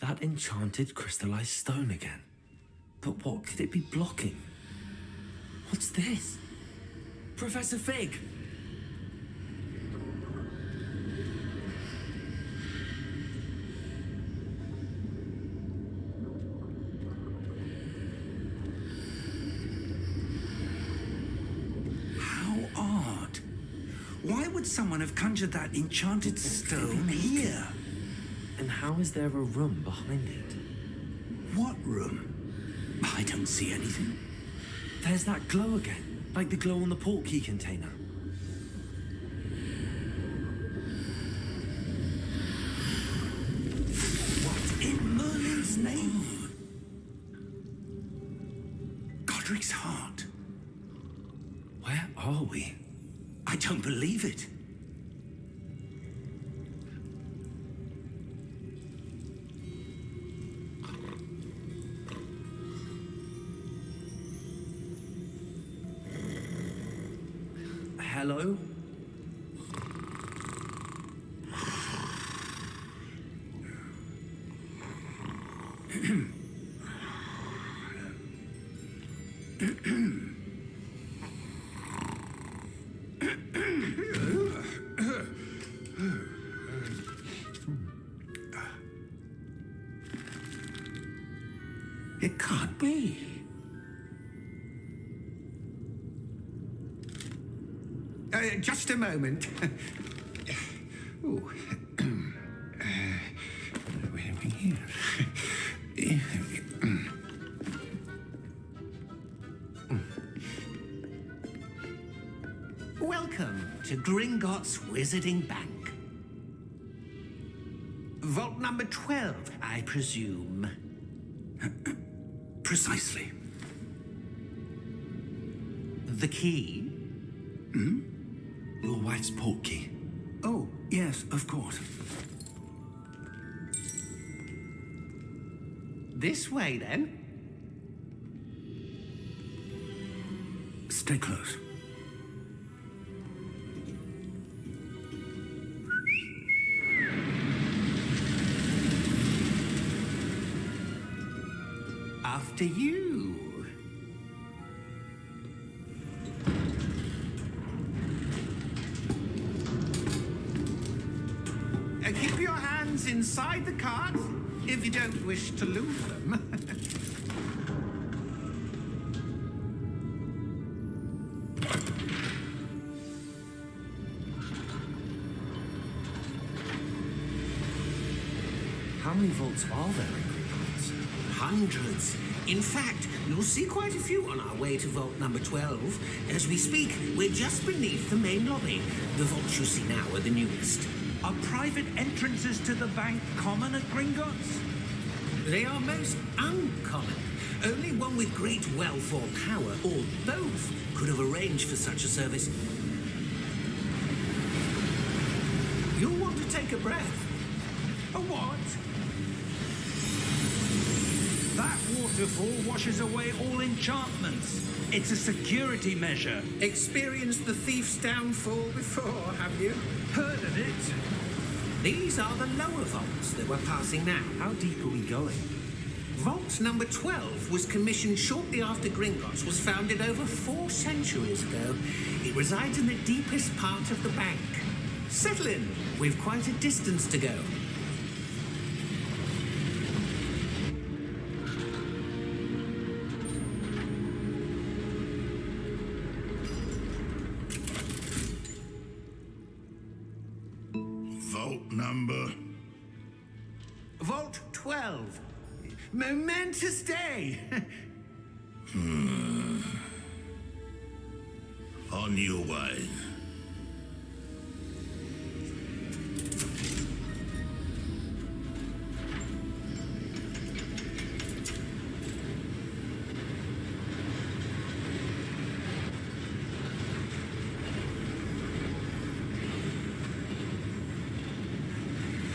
That enchanted crystallized stone again. But what could it be blocking? What's this? Professor Fig! How odd. Why would someone have conjured that enchanted stone here? And how is there a room behind it? What room? I don't see anything. There's that glow again, like the glow on the portkey container. What in Merlin's name? Godric's heart. Where are we? I don't believe it. Hello? It can't be. Just a moment. Ooh. Where are we here? Welcome to Gringotts Wizarding Bank. Vault number 12, I presume. Precisely. The key? Hmm? Your wife's portkey. Oh, yes, of course. This way, then. Stay close. After you. Keep your hands inside the cart if you don't wish to lose them. How many vaults are there in Gringotts? Hundreds. In fact, you'll see quite a few on our way to vault number 12. As we speak, we're just beneath the main lobby. The vaults you see now are the newest. Are private entrances to the bank common at Gringotts? They are most uncommon. Only one with great wealth or power, or both, could have arranged for such a service. You'll want to take a breath. A what? That waterfall washes away all enchantments. It's a security measure. Experienced the thief's downfall before, have you? Heard of it? These are the lower vaults that we're passing now. How deep are we going? Vault number 12 was commissioned shortly after Gringotts was founded over 4 centuries ago. It resides in the deepest part of the bank. Settle in. We've quite a distance to go. Vault number? Vault 12. Momentous day. On your way.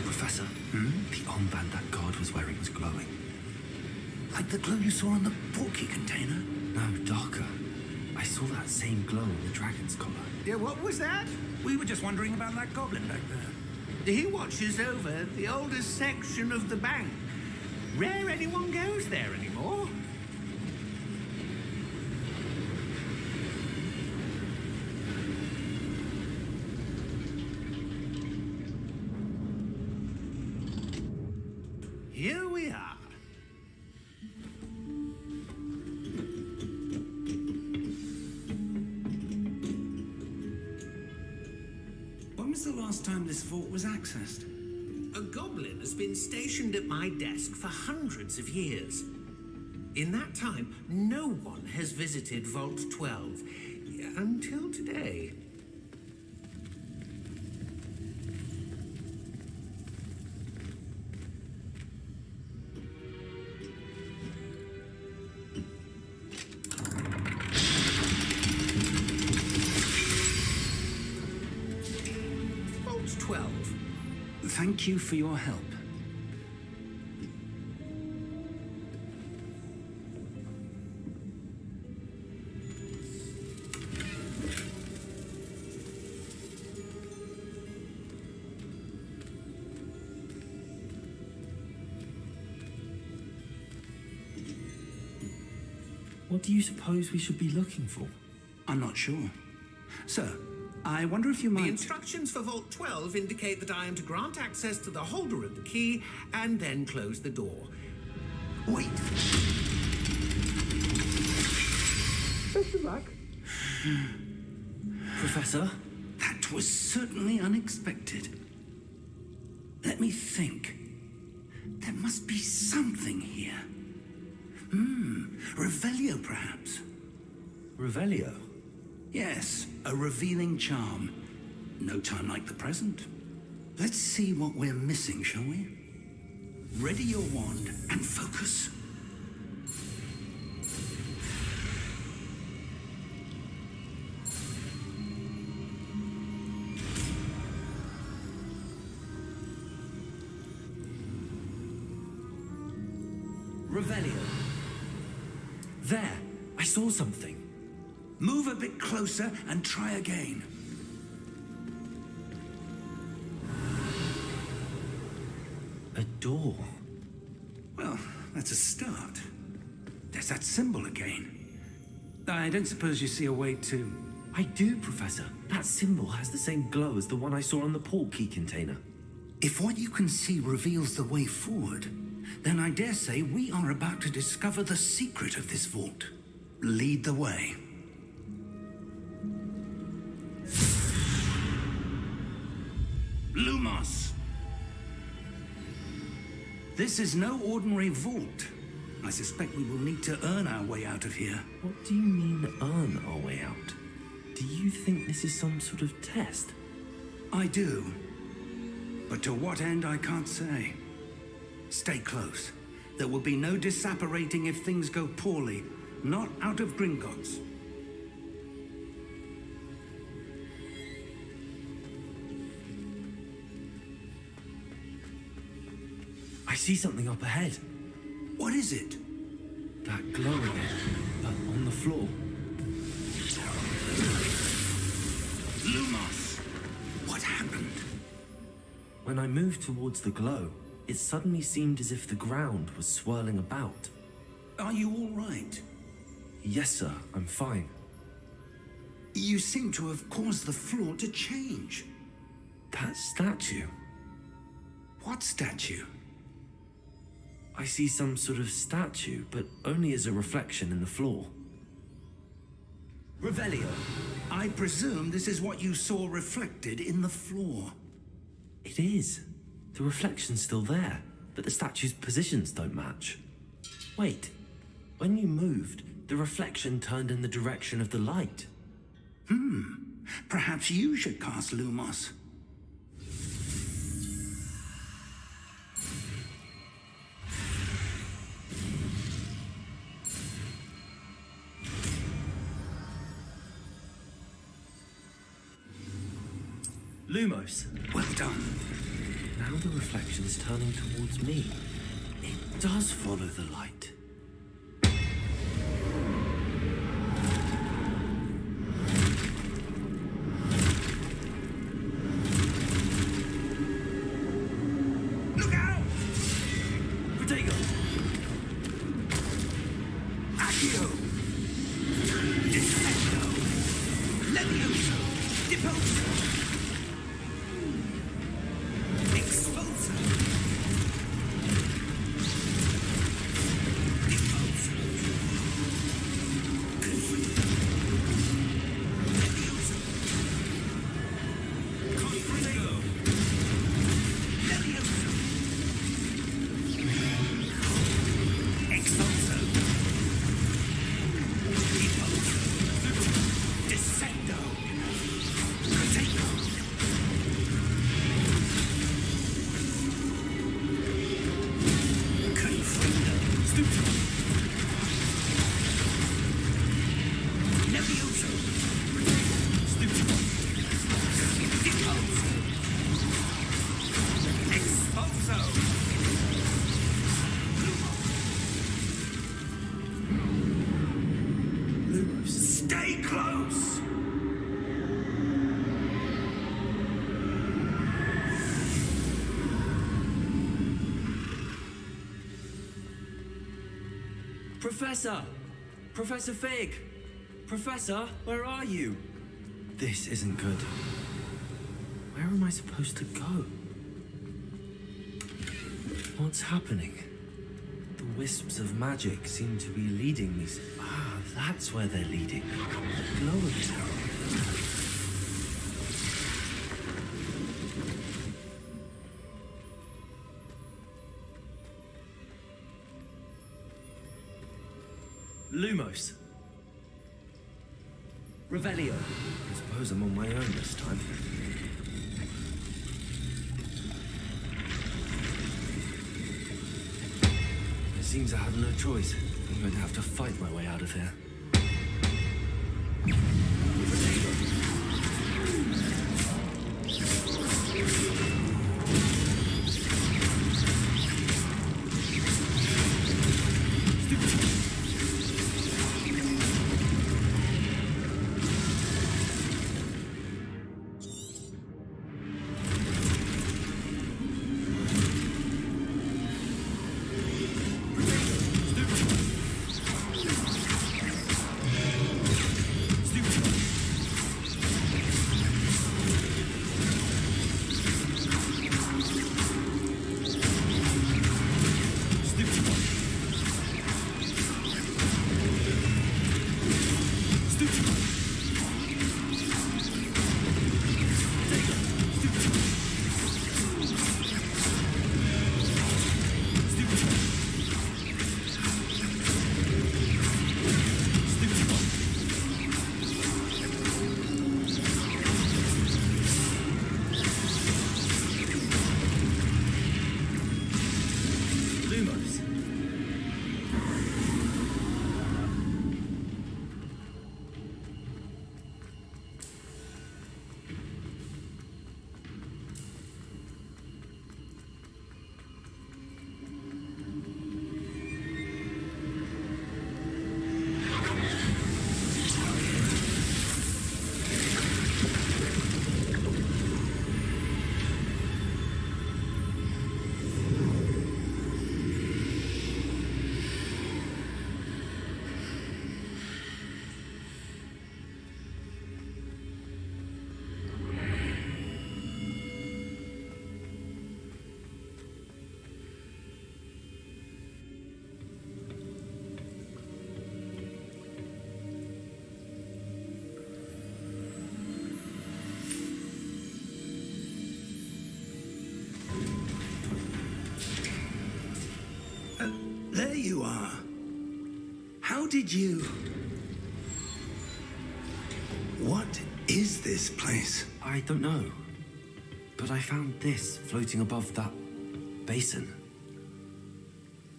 Professor, the armband that guard was wearing was glowing. Like the glow you saw on the portkey container? No, darker. I saw that same glow on the dragon's collar. Yeah, what was that? We were just wondering about that goblin back there. He watches over the oldest section of the bank. Rare anyone goes there anymore. Here we are. When was the last time this vault was accessed? A goblin has been stationed at my desk for hundreds of years. In that time, no one has visited Vault 12 until today. Vault 12. Thank you for your help. What do you suppose we should be looking for? I'm not sure. Sir, I wonder if you The might... instructions for Vault 12 indicate that I am to grant access to the holder of the key and then close the door. Wait. Best of luck. Professor? That was certainly unexpected. Let me think. There must be something here. Revelio, perhaps. Revelio? Yes, a revealing charm. No time like the present. Let's see what we're missing, shall we? Ready your wand and focus. Revelio. There, I saw something. Move a bit closer and try again. A door. Well, that's a start. There's that symbol again. I don't suppose you see a way to... I do, Professor. That symbol has the same glow as the one I saw on the port key container. If what you can see reveals the way forward, then I dare say we are about to discover the secret of this vault. Lead the way. Lumos! This is no ordinary vault. I suspect we will need to earn our way out of here. What do you mean, earn our way out? Do you think this is some sort of test? I do. But to what end, I can't say. Stay close. There will be no disapparating if things go poorly. Not out of Gringotts. I see something up ahead. What is it? That glow again, but on the floor. Lumos! What happened? When I moved towards the glow, it suddenly seemed as if the ground was swirling about. Are you all right? Yes, sir, I'm fine. You seem to have caused the floor to change. That statue. What statue? I see some sort of statue, but only as a reflection in the floor. Revelio. I presume this is what you saw reflected in the floor. It is. The reflection's still there, but the statue's positions don't match. Wait. When you moved, the reflection turned in the direction of the light. Perhaps you should cast Lumos. Lumos. Well done. Now the reflection's turning towards me. It does follow the light. Look out! Protego! Accio! Descendo! Levioso! Deposo! Expulso! Deposo! Confringo! Levioso! Confringo! Levioso! Expulso! Deposo! Descendo! Protego! Confringo! Levioso! Deposo! Expulso! Lumos. Stay close! Professor! Professor Fig! Professor, where are you? This isn't good. Where am I supposed to go? What's happening? The wisps of magic seem to be leading me. Ah, that's where they're leading. The glowing tower. Lumos. Revelio. I suppose I'm on my own this time. It seems I have no choice. I'm going to have to fight my way out of here. There you are. How did you... What is this place? I don't know. But I found this floating above that basin.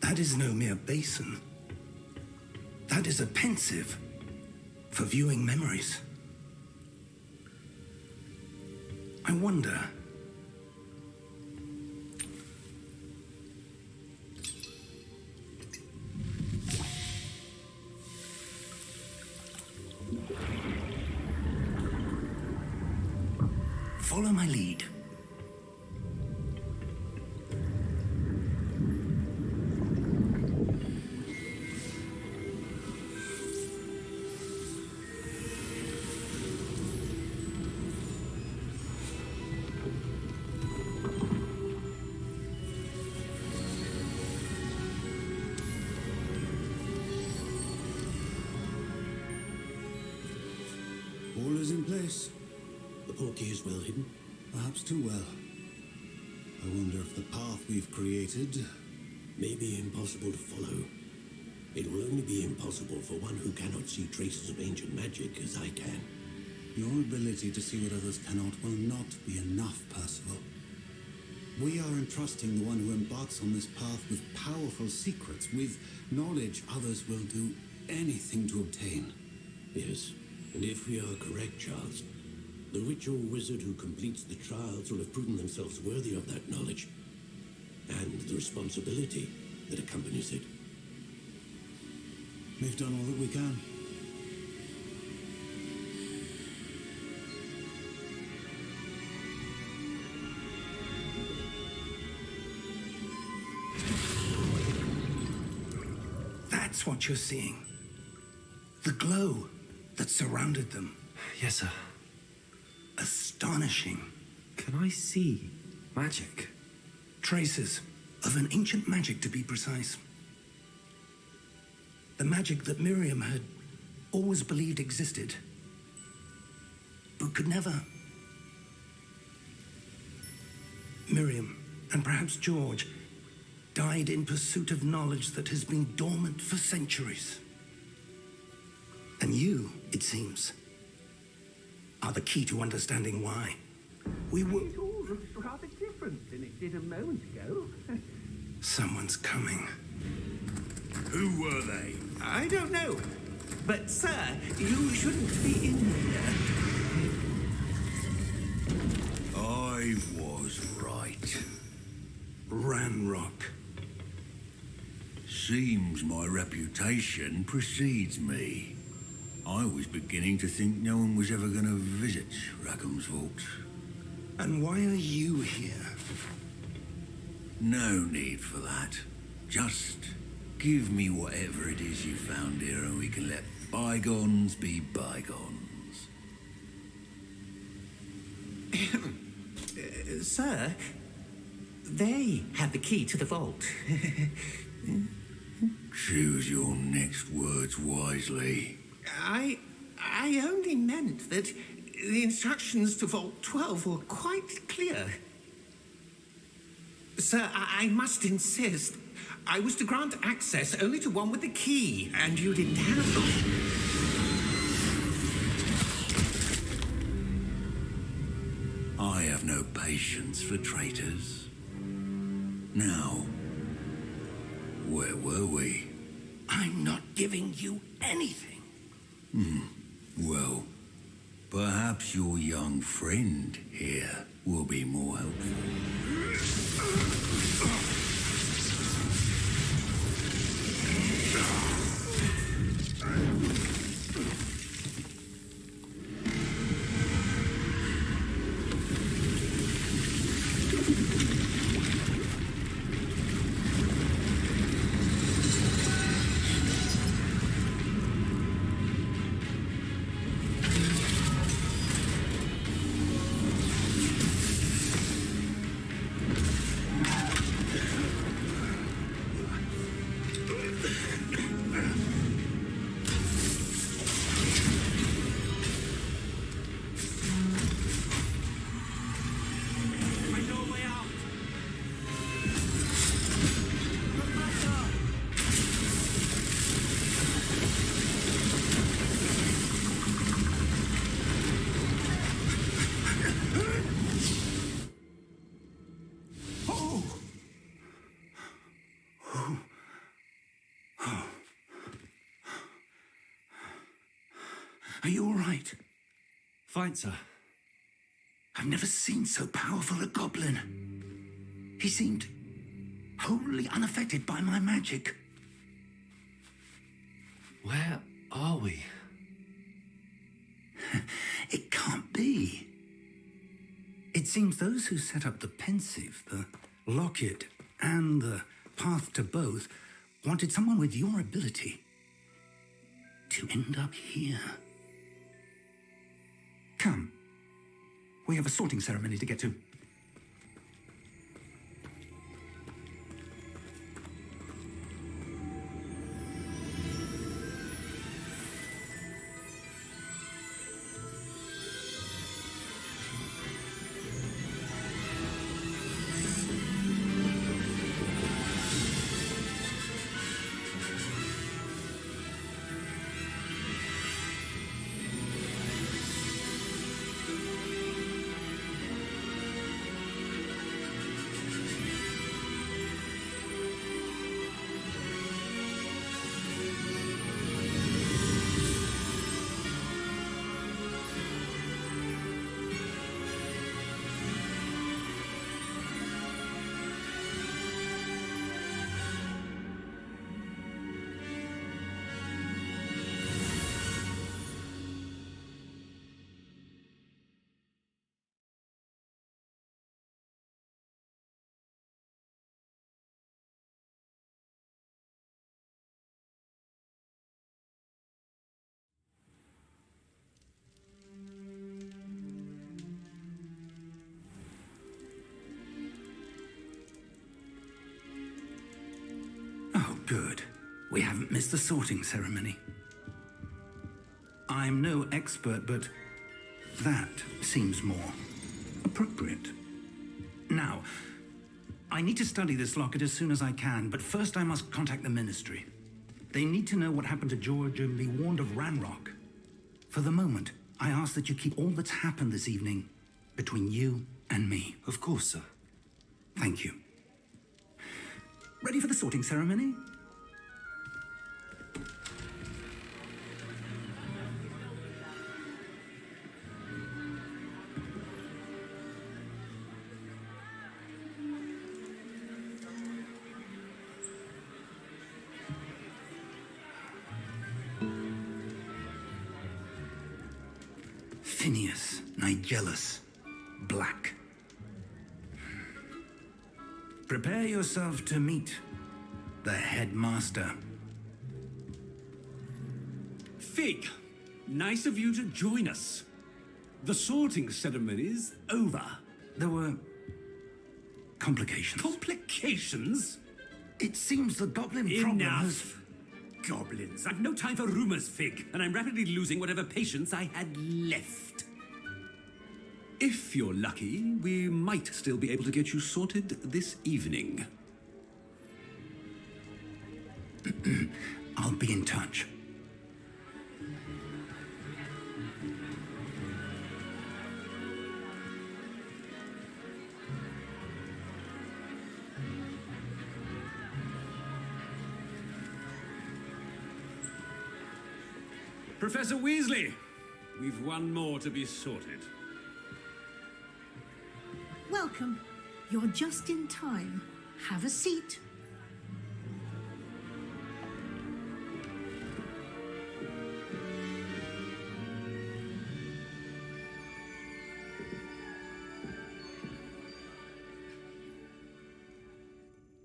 That is no mere basin. That is a pensive for viewing memories. I wonder... Follow my lead. All is in place. The portkey is well hidden. Perhaps too well. I wonder if the path we've created... May be impossible to follow. It will only be impossible for one who cannot see traces of ancient magic as I can. Your ability to see what others cannot will not be enough, Percival. We are entrusting the one who embarks on this path with powerful secrets, with knowledge others will do anything to obtain. Yes, and if we are correct, Charles, the ritual wizard who completes the trials will have proven themselves worthy of that knowledge, and the responsibility that accompanies it. We've done all that we can. That's what you're seeing. The glow that surrounded them. Yes, sir. Astonishing. Can I see magic? Traces of an ancient magic, to be precise. The magic that Miriam had always believed existed, but could never. Miriam, and perhaps George, died in pursuit of knowledge that has been dormant for centuries. And you, it seems, are the key to understanding why. We were... It all looks rather different than it did a moment ago. Someone's coming. Who were they? I don't know. But, sir, you shouldn't be in here. I was right. Ranrock. Seems my reputation precedes me. I was beginning to think no one was ever going to visit Rackham's vault. And why are you here? No need for that. Just give me whatever it is you found here and we can let bygones be bygones. Sir, they had the key to the vault. Choose your next words wisely. I only meant that the instructions to Vault 12 were quite clear. Sir, I must insist. I was to grant access only to one with the key, and you didn't have them. I have no patience for traitors. Now, where were we? I'm not giving you anything. Well, perhaps your young friend here will be more helpful. Are you all right? Fine, sir. I've never seen so powerful a goblin. He seemed wholly unaffected by my magic. Where are we? It can't be. It seems those who set up the pensive, the locket, and the path to both wanted someone with your ability to end up here. Come. We have a sorting ceremony to get to. We haven't missed the sorting ceremony. I'm no expert, but that seems more appropriate. Now, I need to study this locket as soon as I can, but first I must contact the Ministry. They need to know what happened to George and be warned of Ranrock. For the moment, I ask that you keep all that's happened this evening between you and me. Of course, sir. Thank you. Ready for the sorting ceremony? Phineas, Nigellus, Black. Prepare yourself to meet the headmaster. Fig, nice of you to join us. The sorting ceremony's over. There were complications. Complications? It seems the goblin problem has... Enough! Goblins. I've no time for rumors, Fig, and I'm rapidly losing whatever patience I had left. If you're lucky, we might still be able to get you sorted this evening. I'll be in touch. Professor Weasley, we've one more to be sorted. Welcome. You're just in time. Have a seat.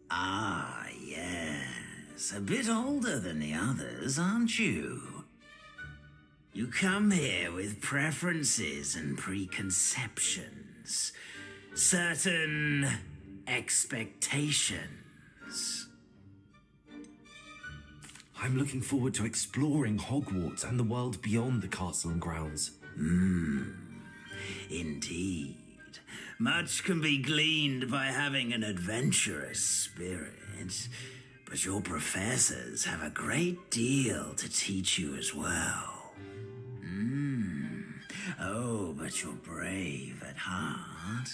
Ah, yes. A bit older than the others, aren't you? You come here with preferences and preconceptions. Certain expectations. I'm looking forward to exploring Hogwarts and the world beyond the castle and grounds. Indeed. Much can be gleaned by having an adventurous spirit, but your professors have a great deal to teach you as well. Oh, but you're brave at heart,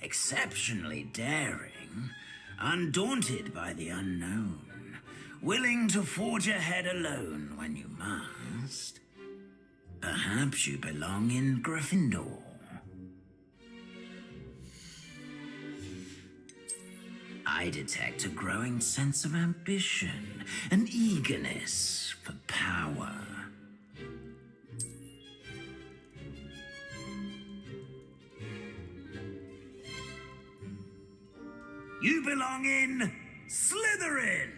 exceptionally daring, undaunted by the unknown, willing to forge ahead alone when you must. Perhaps you belong in Gryffindor. I detect a growing sense of ambition, an eagerness for power. You belong in Slytherin!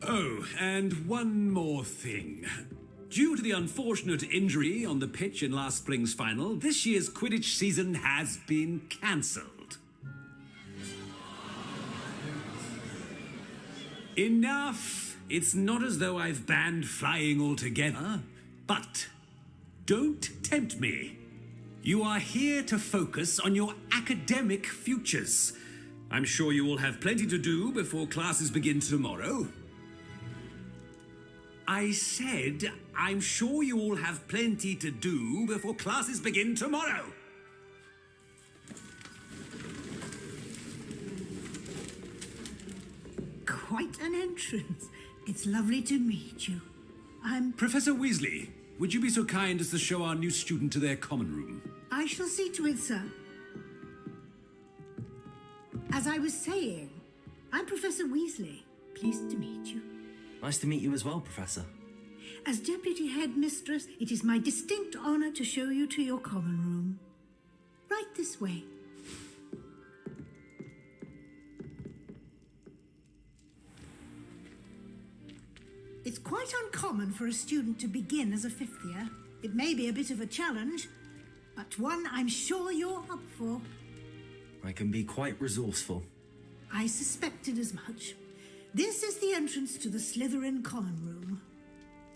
Oh, and one more thing. Due to the unfortunate injury on the pitch in last spring's final, this year's Quidditch season has been cancelled. Enough! It's not as though I've banned flying altogether, but don't tempt me. You are here to focus on your academic futures. I'm sure you will have plenty to do before classes begin tomorrow. I said, I'm sure you all have plenty to do before classes begin tomorrow. Quite an entrance. It's lovely to meet you. Professor Weasley, would you be so kind as to show our new student to their common room? I shall see to it, sir. As I was saying, I'm Professor Weasley. Pleased to meet you. Nice to meet you as well, Professor. As Deputy Headmistress, it is my distinct honor to show you to your common room. Right this way. It's quite uncommon for a student to begin as a fifth year. It may be a bit of a challenge, but one I'm sure you're up for. I can be quite resourceful. I suspected as much. This is the entrance to the Slytherin Common Room.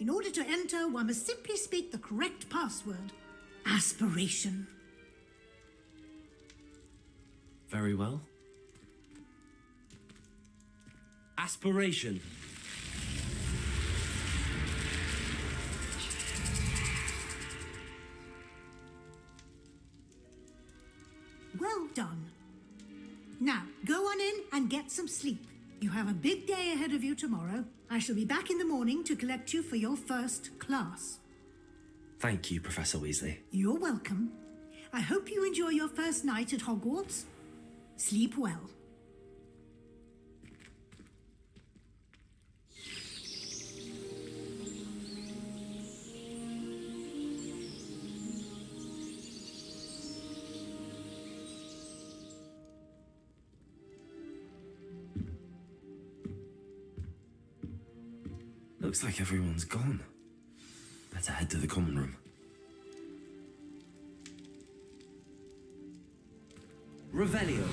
In order to enter, one must simply speak the correct password. Aspiration. Very well. Aspiration. Well done. Now, go on in and get some sleep. You have a big day ahead of you tomorrow. I shall be back in the morning to collect you for your first class. Thank you, Professor Weasley. You're welcome. I hope you enjoy your first night at Hogwarts. Sleep well. Looks like everyone's gone. Better head to the common room. Revelio.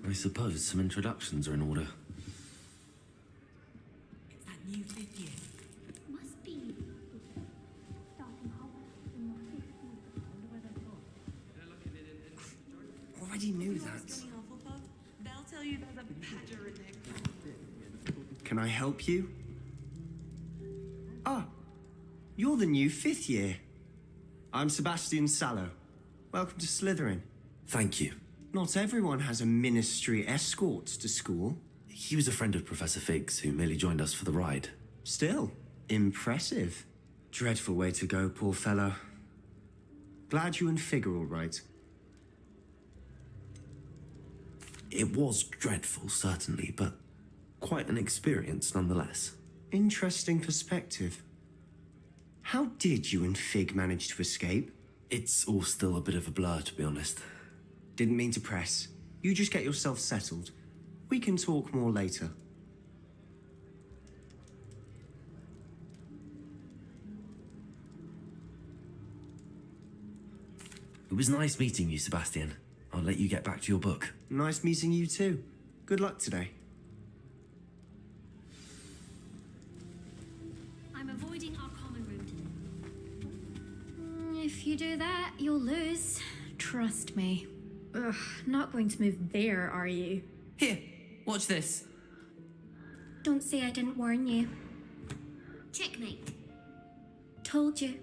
I suppose some introductions are in order. It's that new fifth year. Must be starting Hogwarts in the fifth year. Already knew that. They'll tell you there's a badger in there. Can I help you? Ah, you're the new fifth year. I'm Sebastian Sallow. Welcome to Slytherin. Thank you. Not everyone has a ministry escort to school. He was a friend of Professor Fig's who merely joined us for the ride. Still, impressive. Dreadful way to go, poor fellow. Glad you and Fig are all right. It was dreadful, certainly, but quite an experience nonetheless. Interesting perspective. How did you and Fig manage to escape? It's all still a bit of a blur, to be honest. Didn't mean to press. You just get yourself settled. We can talk more later. It was nice meeting you, Sebastian. I'll let you get back to your book. Nice meeting you too. Good luck today. I'm avoiding our common room today. If you do that, you'll lose. Trust me. Ugh, not going to move there, are you? Here, watch this. Don't say I didn't warn you. Checkmate. Told you.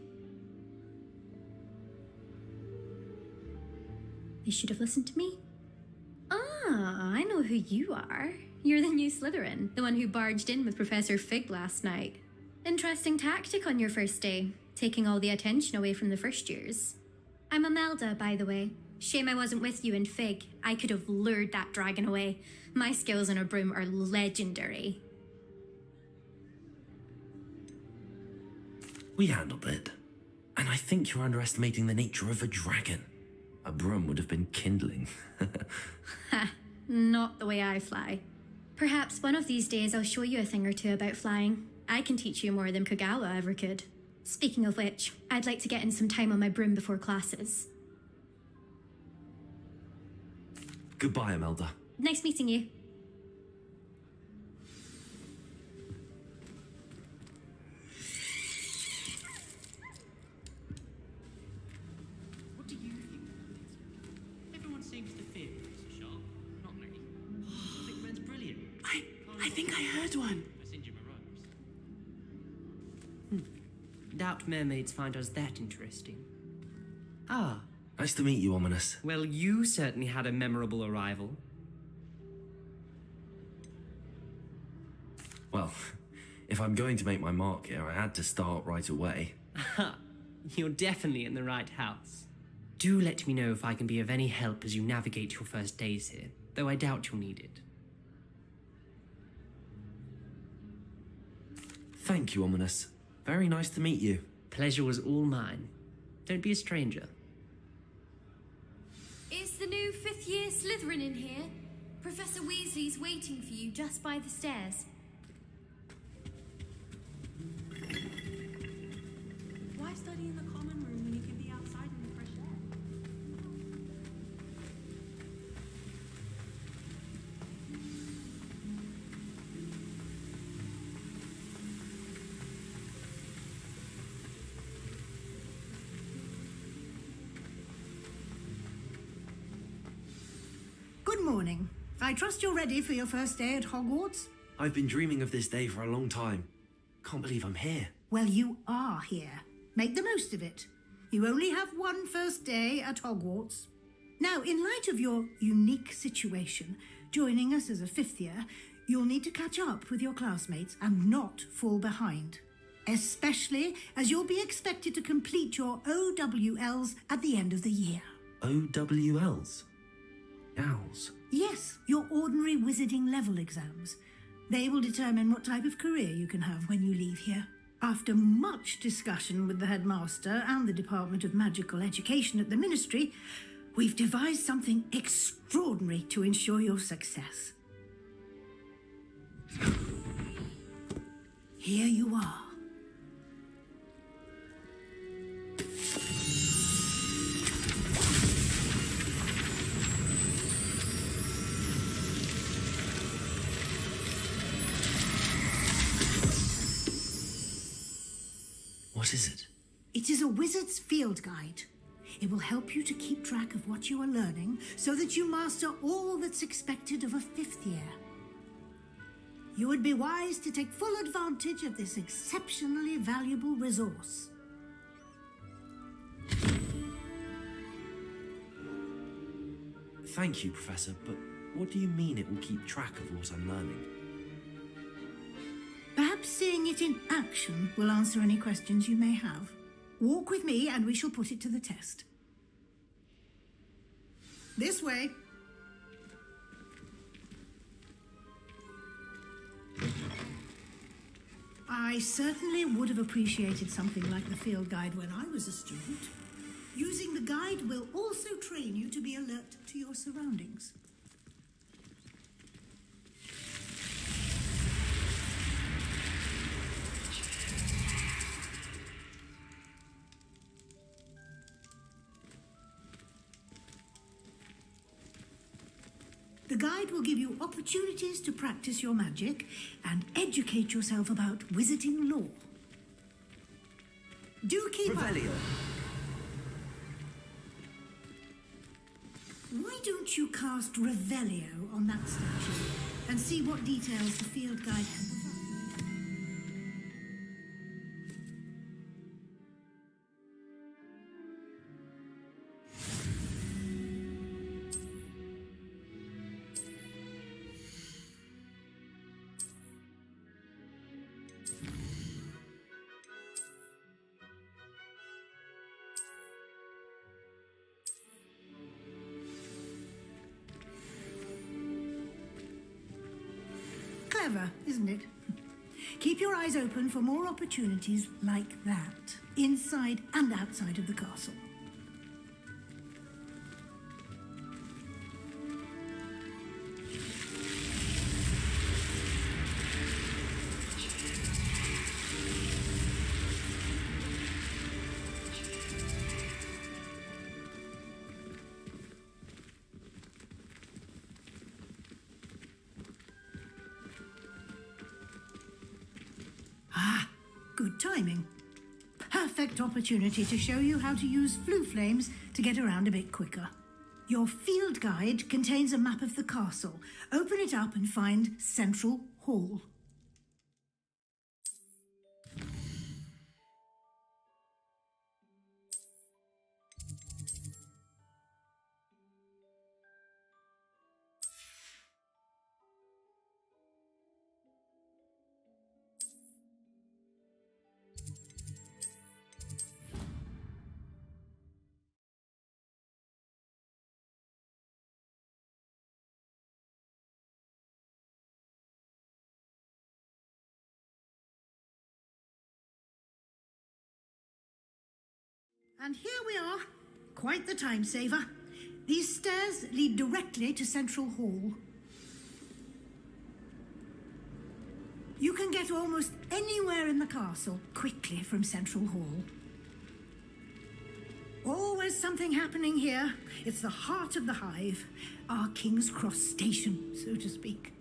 You should have listened to me. Ah, I know who you are. You're the new Slytherin, the one who barged in with Professor Fig last night. Interesting tactic on your first day, taking all the attention away from the first years. I'm Imelda, by the way. Shame I wasn't with you and Fig. I could have lured that dragon away. My skills on a broom are legendary. We handled it. And I think you're underestimating the nature of a dragon. A broom would have been kindling. Ha, not the way I fly. Perhaps one of these days I'll show you a thing or two about flying. I can teach you more than Kogawa ever could. Speaking of which, I'd like to get in some time on my broom before classes. Goodbye, Imelda. Nice meeting you. What do you think? Everyone seems to fear Professor Sharp, not me. I think Red's brilliant. I think I heard one. I send you my run. Doubt mermaids find us that interesting. Ah, Nice to meet you, Ominous. well, you certainly had a memorable arrival. Well, if I'm going to make my mark here, I had to start right away. Aha, you're definitely in the right house. Do let me know if I can be of any help as you navigate your first days here, though I doubt you'll need it. Thank you, Ominous. Very nice to meet you. Pleasure was all mine. Don't be a stranger. Is the new fifth-year Slytherin in here? Professor Weasley's waiting for you just by the stairs. Why study in the common room when you can be outside in the fresh air? Good morning. I trust you're ready for your first day at Hogwarts? I've been dreaming of this day for a long time. Can't believe I'm here. Well, you are here. Make the most of it. You only have one first day at Hogwarts. Now, in light of your unique situation, joining us as a fifth year, you'll need to catch up with your classmates and not fall behind. Especially as you'll be expected to complete your OWLs at the end of the year. OWLs? Owls? Yes, your ordinary wizarding level exams. They will determine what type of career you can have when you leave here. After much discussion with the headmaster and the Department of Magical Education at the Ministry, we've devised something extraordinary to ensure your success. Here you are. What is it? It is a wizard's field guide. It will help you to keep track of what you are learning so that you master all that's expected of a fifth year. You would be wise to take full advantage of this exceptionally valuable resource. Thank you, Professor, but what do you mean it will keep track of what I'm learning? Perhaps seeing it in action will answer any questions you may have. Walk with me and we shall put it to the test. This way. I certainly would have appreciated something like the field guide when I was a student. Using the guide will also train you to be alert to your surroundings. The guide will give you opportunities to practice your magic and educate yourself about wizarding lore. Do keep Revelio. up. Why don't you cast Revelio on that statue and see what details the field guide can provide? Clever, isn't it? Keep your eyes open for more opportunities like that, inside and outside of the castle. Ah, good timing. Perfect opportunity to show you how to use flue flames to get around a bit quicker. Your field guide contains a map of the castle. Open it up and find Central Hall. And here we are. Quite the time saver. These stairs lead directly to Central Hall. You can get almost anywhere in the castle quickly from Central Hall. Always something happening here. It's the heart of the hive, our King's Cross station, so to speak.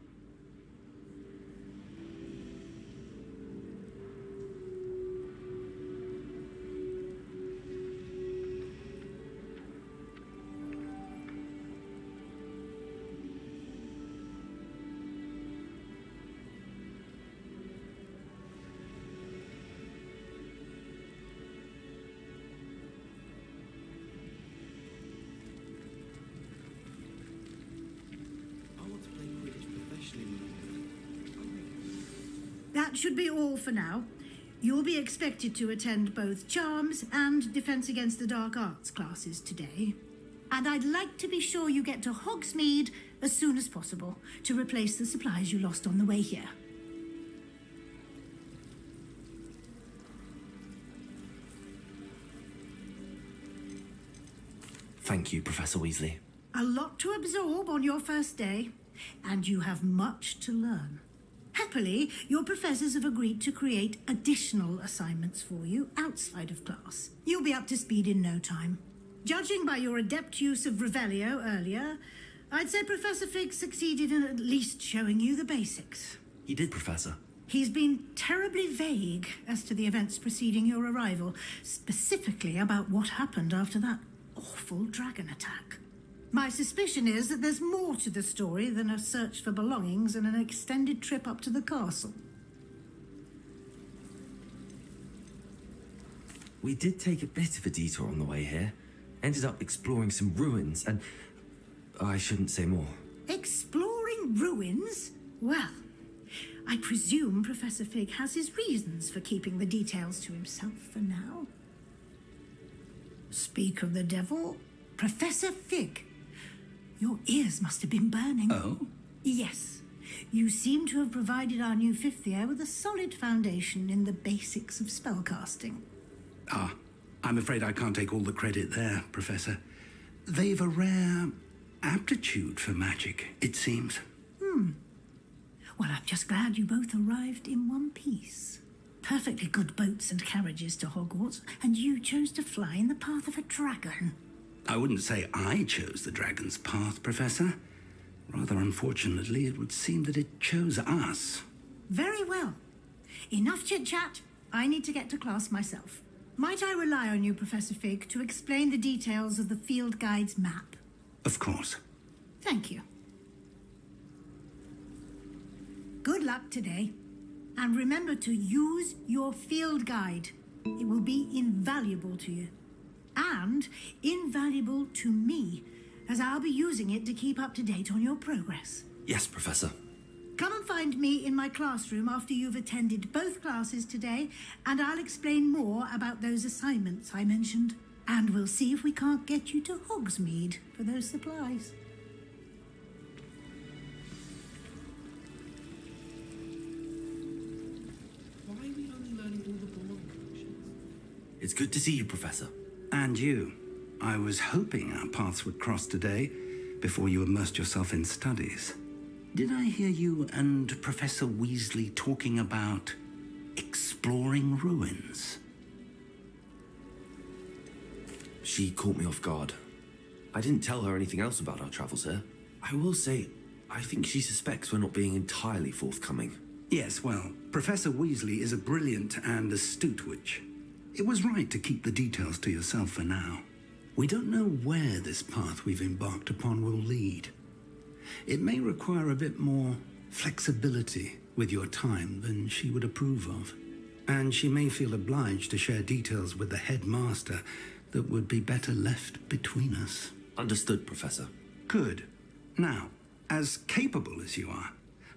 That should be all for now. You'll be expected to attend both Charms and Defense Against the Dark Arts classes today. And I'd like to be sure you get to Hogsmeade as soon as possible to replace the supplies you lost on the way here. Thank you, Professor Weasley. A lot to absorb on your first day, and you have much to learn. Happily, your professors have agreed to create additional assignments for you outside of class. You'll be up to speed in no time. Judging by your adept use of Revelio earlier, I'd say Professor Fig succeeded in at least showing you the basics. He did, Professor. He's been terribly vague as to the events preceding your arrival, specifically about what happened after that awful dragon attack. My suspicion is that there's more to the story than a search for belongings and an extended trip up to the castle. We did take a bit of a detour on the way here. Ended up exploring some ruins and... I shouldn't say more. Exploring ruins? Well, I presume Professor Fig has his reasons for keeping the details to himself for now. Speak of the devil, Professor Fig. Your ears must have been burning. Oh? Yes. You seem to have provided our new fifth year with a solid foundation in the basics of spellcasting. Ah, I'm afraid I can't take all the credit there, Professor. They've a rare aptitude for magic, it seems. Well, I'm just glad you both arrived in one piece. Perfectly good boats and carriages to Hogwarts, and you chose to fly in the path of a dragon. I wouldn't say I chose the dragon's path, Professor. Rather unfortunately, it would seem that it chose us. Very well. Enough chit-chat. I need to get to class myself. Might I rely on you, Professor Fig, to explain the details of the field guide's map? Of course. Thank you. Good luck today. And remember to use your field guide. It will be invaluable to you. And invaluable to me, as I'll be using it to keep up to date on your progress. Yes, Professor. Come and find me in my classroom after you've attended both classes today, and I'll explain more about those assignments I mentioned. And we'll see if we can't get you to Hogsmeade for those supplies. Why are we only learning all the boring functions? It's good to see you, Professor. And you. I was hoping our paths would cross today before you immersed yourself in studies. Did I hear you and Professor Weasley talking about exploring ruins? She caught me off guard. I didn't tell her anything else about our travels here. I will say, I think she suspects we're not being entirely forthcoming. Yes, well, Professor Weasley is a brilliant and astute witch. It was right to keep the details to yourself for now. We don't know where this path we've embarked upon will lead. It may require a bit more flexibility with your time than she would approve of. And she may feel obliged to share details with the headmaster that would be better left between us. Understood, Professor. Good. Now, as capable as you are,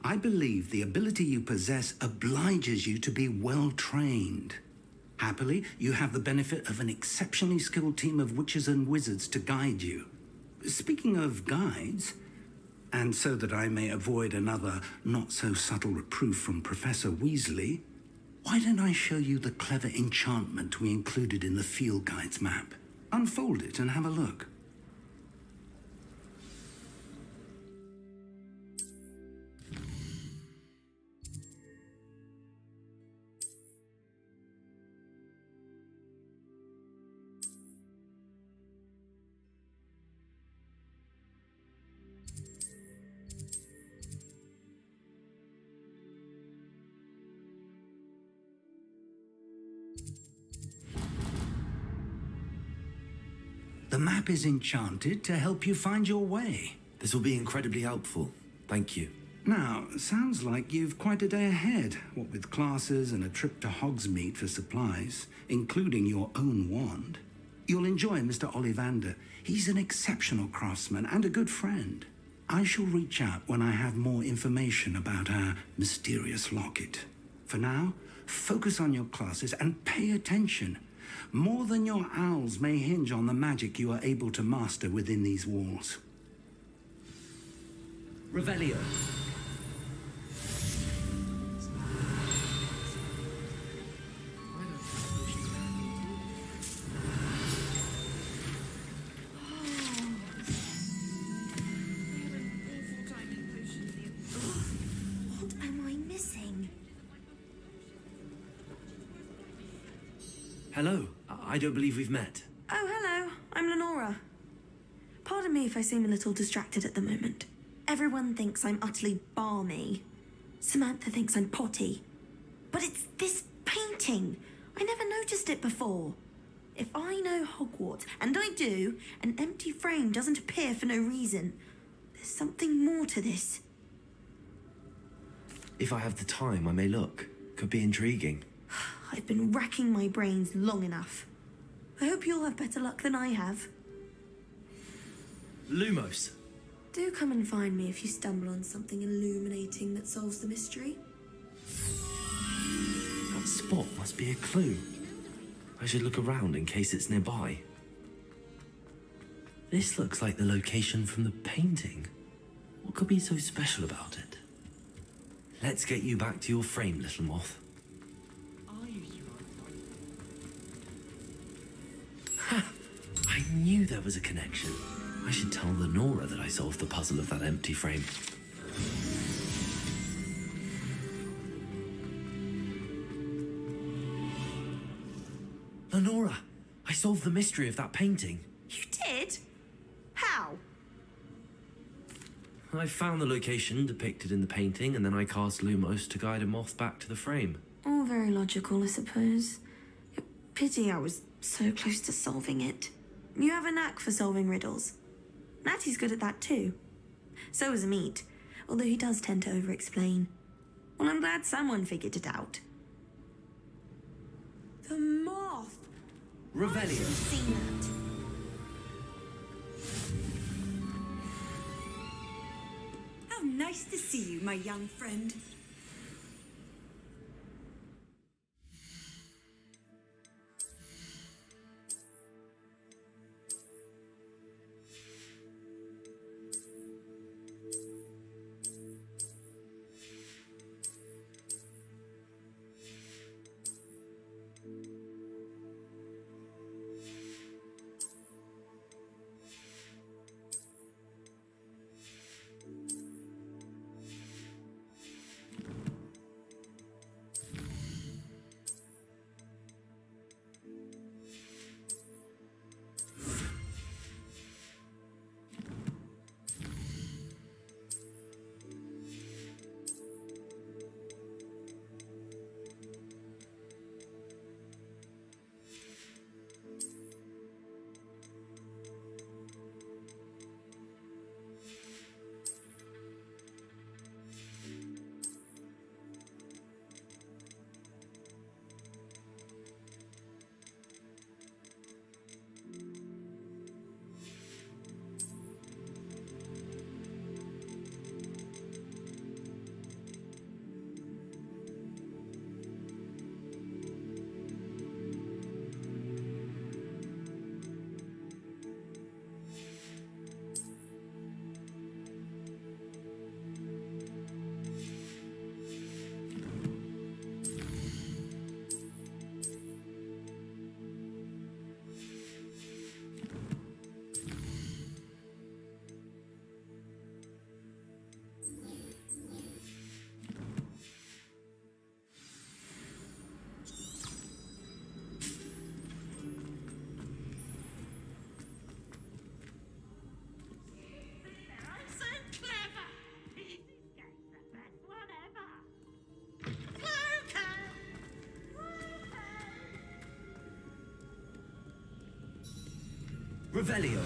I believe the ability you possess obliges you to be well trained. Happily, you have the benefit of an exceptionally skilled team of witches and wizards to guide you. Speaking of guides, and so that I may avoid another not-so-subtle reproof from Professor Weasley, Why don't I show you the clever enchantment we included in the field guide's map? Unfold it and have a look. The map is enchanted to help you find your way. This will be incredibly helpful. Thank you. Now, sounds like you've quite a day ahead, what with classes and a trip to Hogsmeade for supplies, including your own wand. You'll enjoy Mr. Ollivander. He's an exceptional craftsman and a good friend. I shall reach out when I have more information about our mysterious locket. For now, focus on your classes and pay attention. More than your owls may hinge on the magic you are able to master within these walls. Revelio. What am I missing? Hello. I don't believe we've met. Oh, hello. I'm Lenora. Pardon me if I seem a little distracted at the moment. Everyone thinks I'm utterly balmy. Samantha thinks I'm potty. But it's this painting. I never noticed it before. If I know Hogwarts, and I do, an empty frame doesn't appear for no reason. There's something more to this. If I have the time, I may look. Could be intriguing. I've been racking my brains long enough. I hope you'll have better luck than I have. Lumos. Do come and find me if you stumble on something illuminating that solves the mystery. That spot must be a clue. I should look around in case it's nearby. This looks like the location from the painting. What could be so special about it? Let's get you back to your frame, little moth. Ha! I knew there was a connection. I should tell Lenora that I solved the puzzle of that empty frame. Lenora, I solved the mystery of that painting. You did? How? I found the location depicted in the painting, and then I cast Lumos to guide a moth back to the frame. All very logical, I suppose. Pity I was so close to solving it. You have a knack for solving riddles. Natty's good at that too. So is Amit, although he does tend to over-explain. Well, I'm glad someone figured it out. The moth! Revelio. I've seen that. How nice to see you, my young friend. Revelio.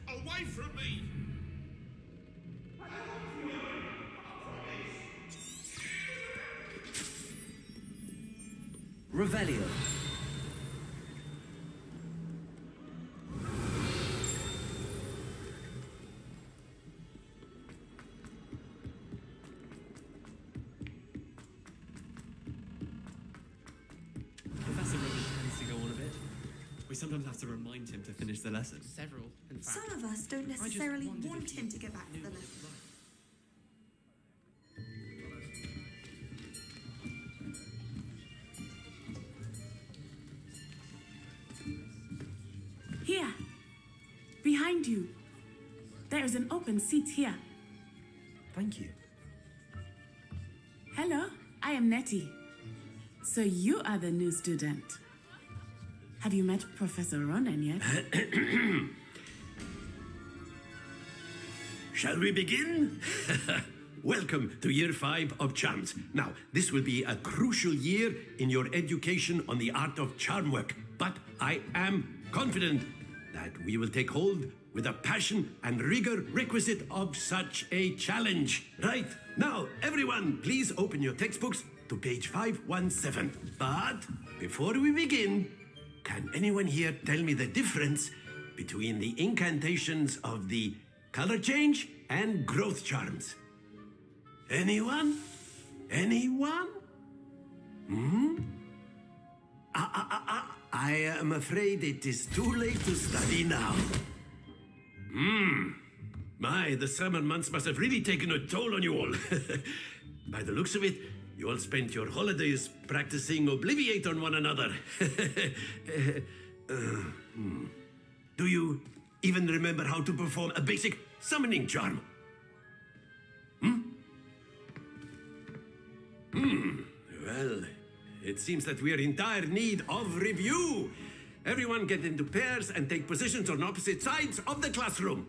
Away from me! Revelio. Professor Rubbish tends to go on a bit. We sometimes have to remind him to finish the lesson. Several, in fact. Some of us don't necessarily want him to get back to the lesson. Here, behind you. There is an open seat here. Thank you. Hello, I am Nettie. So you are the new student. Have you met Professor Ronan yet? Shall we begin? Welcome to Year 5 of Charms. Now, this will be a crucial year in your education on the art of charm work, but I am confident that we will take hold with the passion and rigor requisite of such a challenge. Right, now, everyone, please open your textbooks to page 517. But before we begin, can anyone here tell me the difference between the incantations of the color change and growth charms? Anyone? Anyone? I am afraid it is too late to study now. My, the summer months must have really taken a toll on you all. By the looks of it, you all spent your holidays practicing Obliviate on one another. Do you even remember how to perform a basic summoning charm? Well, it seems that we are in dire need of review. Everyone get into pairs and take positions on opposite sides of the classroom.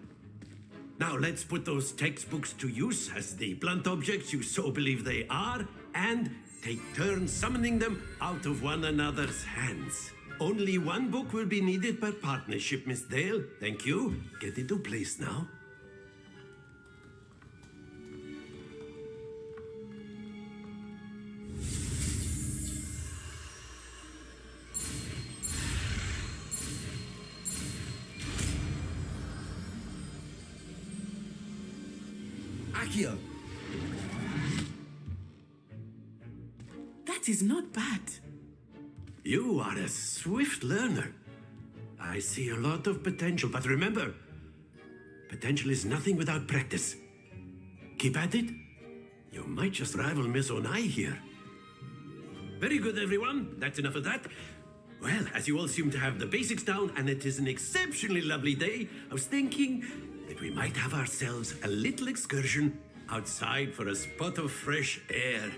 Now let's put those textbooks to use as the blunt objects you so believe they are, and take turns summoning them out of one another's hands. Only one book will be needed per partnership, Miss Dale. Thank you. Get into place now. Accio. That is not bad. You are a swift learner. I see a lot of potential, but remember, potential is nothing without practice. Keep at it. You might just rival Miss Onai here. Very good, everyone. That's enough of that. Well, as you all seem to have the basics down, and it is an exceptionally lovely day, I was thinking that we might have ourselves a little excursion outside for a spot of fresh air.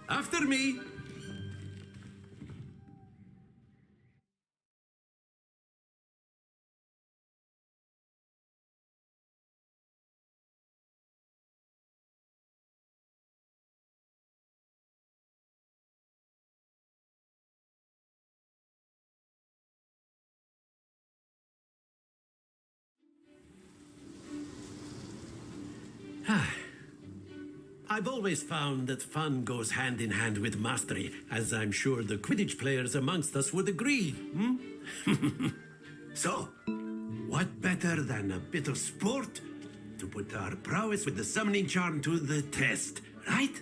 After me. I've always found that fun goes hand in hand with mastery, as I'm sure the Quidditch players amongst us would agree. So, what better than a bit of sport to put our prowess with the summoning charm to the test, right?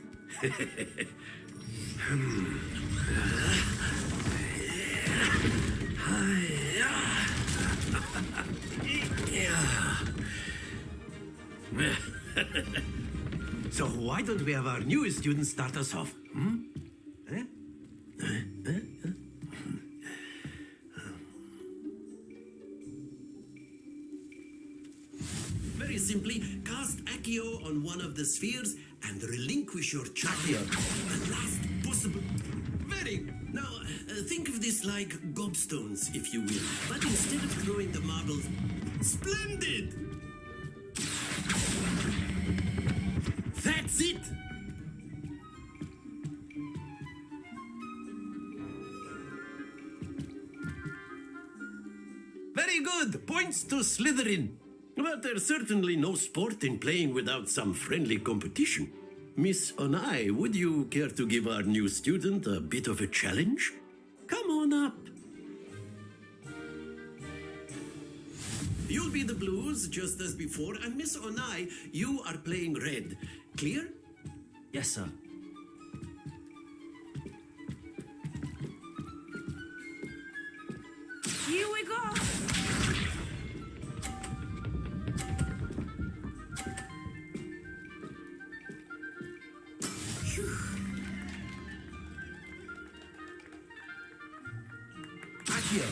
So why don't we have our newest student start us off? Eh? Very simply, cast Accio on one of the spheres and relinquish your charge. The last possible... Very... Now, think of this like gobstones, if you will. But instead of throwing the marbles... Splendid! That's it! Very good! Points to Slytherin. But there's certainly no sport in playing without some friendly competition. Miss Onai, would you care to give our new student a bit of a challenge? Come on up. You'll be the blues, just as before, and Miss Onai, you are playing red. Clear? Yes, sir. Here we go. Accio.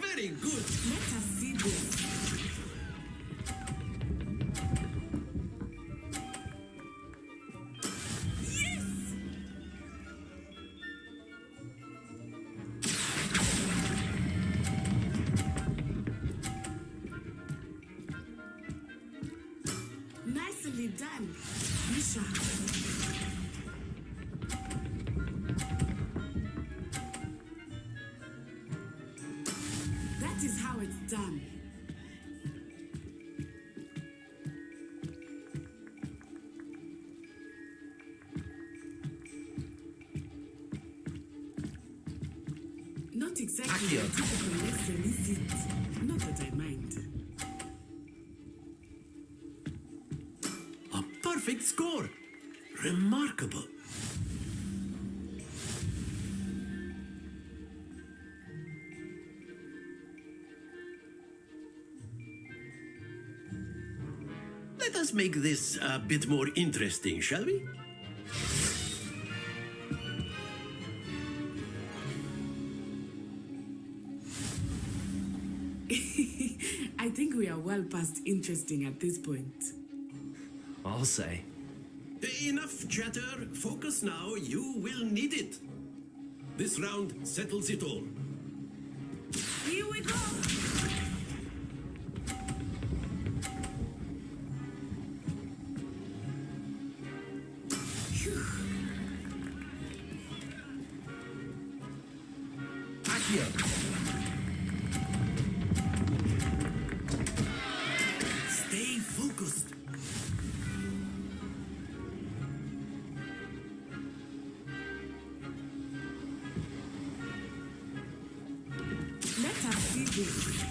Very good. Let us see this. Nicely done, Misha. That is how it's done. Not exactly a typical lesson, is it? Not that I mind. A perfect score. Remarkable. Let us make this a bit more interesting, shall we? I think we are well past interesting at this point. I'll say. Enough chatter. Focus now. You will need it. This round settles it all. Here we go! Stay focused. Let us see this.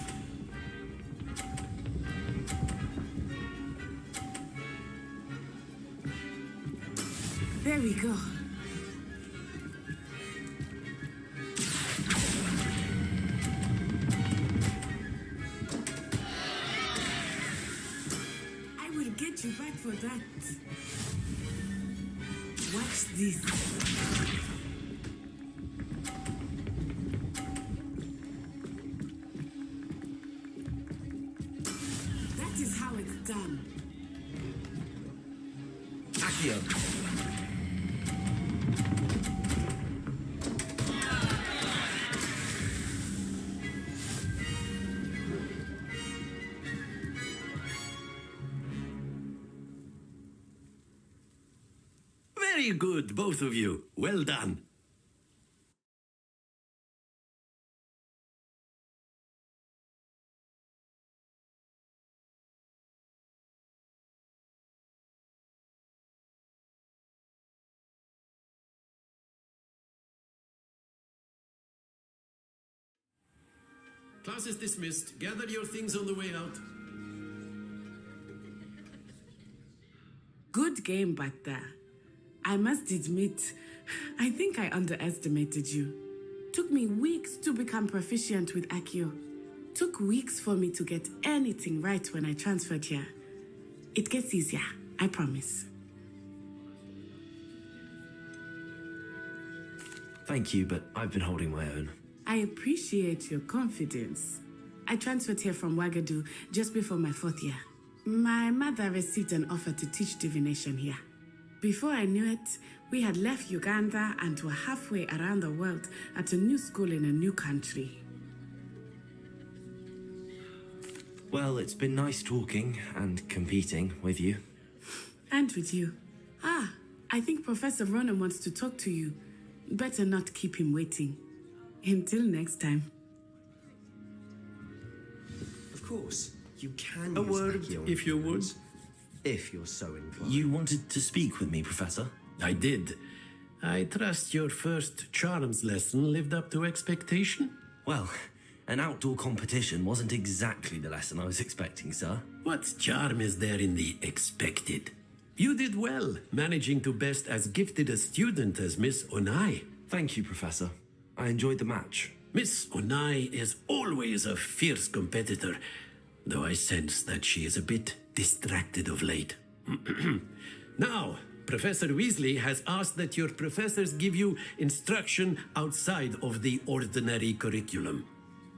There we go. I will get you back for that. Watch this. That is how it's done. Accio. Very good, both of you. Well done. Class is dismissed. Gather your things on the way out. Good game back there. I must admit, I think I underestimated you. Took me weeks to become proficient with Accio. Took weeks for me to get anything right when I transferred here. It gets easier, I promise. Thank you, but I've been holding my own. I appreciate your confidence. I transferred here from Wagadu just before my 4th year. My mother received an offer to teach divination here. Before I knew it, we had left Uganda and were halfway around the world at a new school in a new country. Well, it's been nice talking and competing with you. And with you. I think Professor Ronan wants to talk to you. Better not keep him waiting. Until next time. Of course, you can A use word, Accio on if you would. humans, if you're so inclined. You wanted to speak with me, Professor? I did. I trust your first charms lesson lived up to expectation? Well, an outdoor competition wasn't exactly the lesson I was expecting, sir. What charm is there in the expected? You did well, managing to best as gifted a student as Miss Onai. Thank you, Professor. I enjoyed the match. Miss Onai is always a fierce competitor, though I sense that she is a bit distracted of late. Now, Professor Weasley has asked that your professors give you instruction outside of the ordinary curriculum.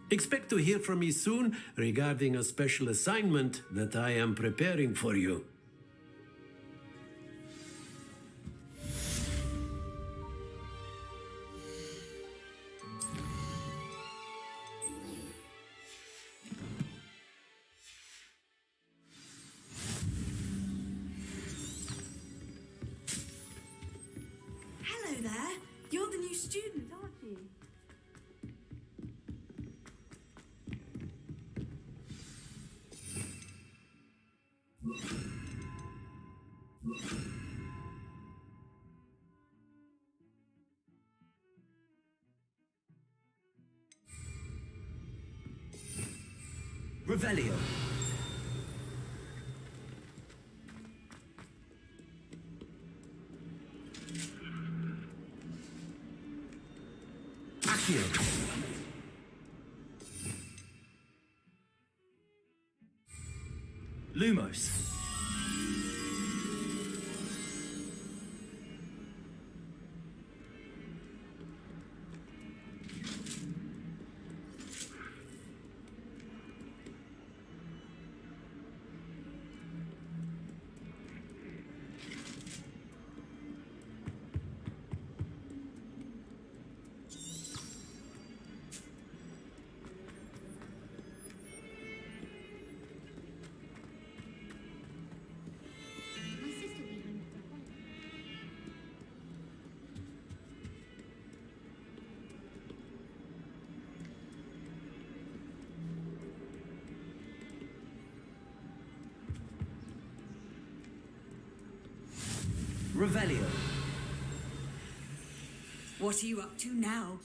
Expect to hear from me soon regarding a special assignment that I am preparing for you. Hello there. You're the new student, aren't you? Revelio. Accio. Lumos. My sister will be home for a holiday. Revelio. What are you up to now?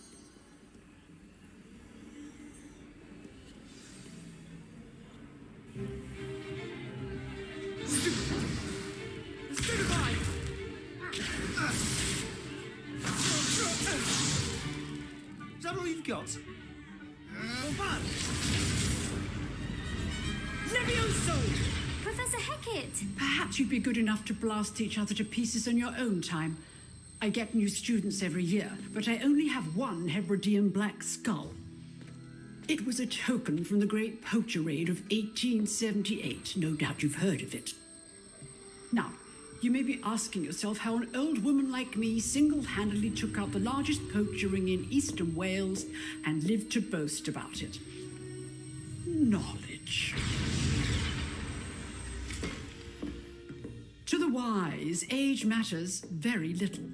Is that all you've got? Levioso! Professor Hecat! Perhaps you'd be good enough to blast each other to pieces on your own time. I get new students every year, but I only have one Hebridean black skull. It was a token from the Great Poacher Raid of 1878. No doubt you've heard of it. Now, you may be asking yourself how an old woman like me single-handedly took out the largest poacher ring in eastern Wales and lived to boast about it. Knowledge. To the wise, age matters very little.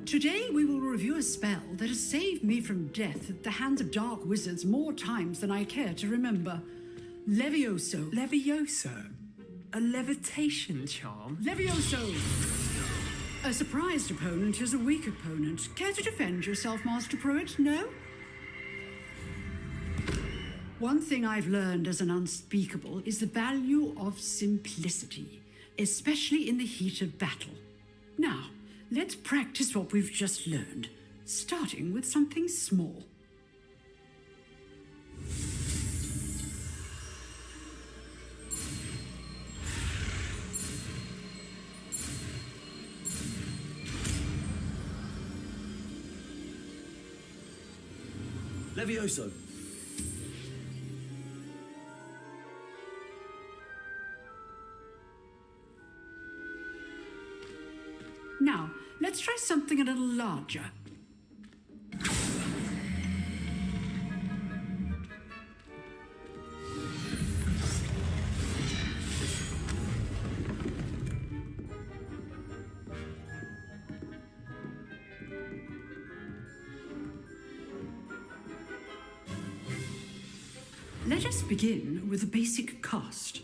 Today we will review a spell that has saved me from death at the hands of dark wizards more times than I care to remember. Levioso. Levioso? A levitation charm? Levioso! A surprised opponent is a weak opponent. Care to defend yourself, Master Pruitt? No? One thing I've learned as an unspeakable is the value of simplicity, especially in the heat of battle. Now, let's practice what we've just learned. starting with something small. Levioso! Now, let's try something a little larger. Let us begin with a basic cast.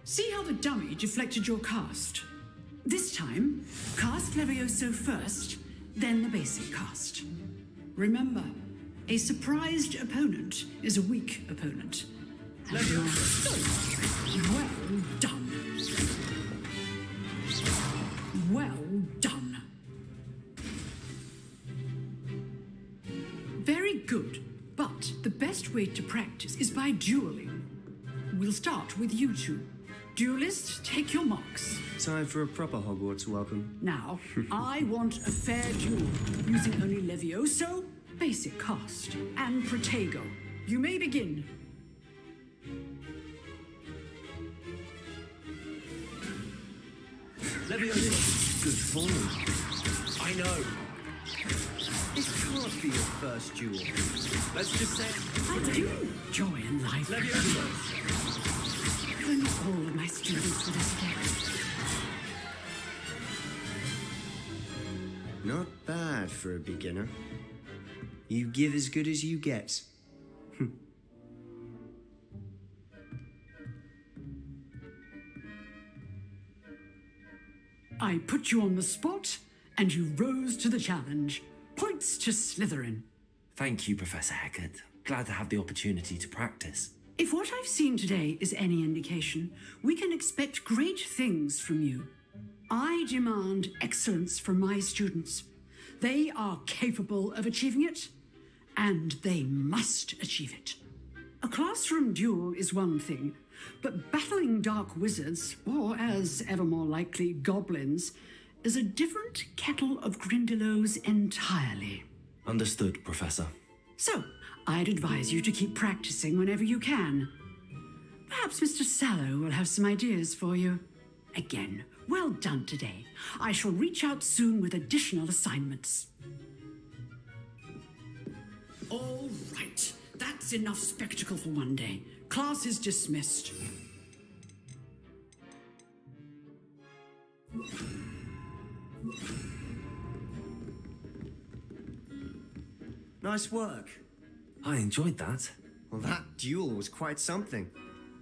See how the dummy deflected your cast? This time, cast Levioso first, then the basic cast. Remember, a surprised opponent is a weak opponent. And well done. Well done. Very good, but the best way to practice is by dueling. We'll start with you two. Duelists, take your marks. Time for a proper Hogwarts welcome. Now, I want a fair duel, using only Levioso, basic cast, and Protego. You may begin. Levioso! Good form. I know. This can't be your first duel. Let's just say... I do joy in life. Levioso! Not all of my students for this day. Not bad for a beginner. You give as good as you get. I put you on the spot, and you rose to the challenge. Points to Slytherin. Thank you, Professor Hecat. Glad to have the opportunity to practice. If what I've seen today is any indication, we can expect great things from you. I demand excellence from my students. They are capable of achieving it, and they must achieve it. A classroom duel is one thing, but battling dark wizards, or as ever more likely, goblins, is a different kettle of Grindylows entirely. Understood, Professor. So, I'd advise you to keep practicing whenever you can. Perhaps Mr. Sallow will have some ideas for you. Again, well done today. I shall reach out soon with additional assignments. All right, that's enough spectacle for one day. Class is dismissed. Nice work. I enjoyed that. Well, that duel was quite something.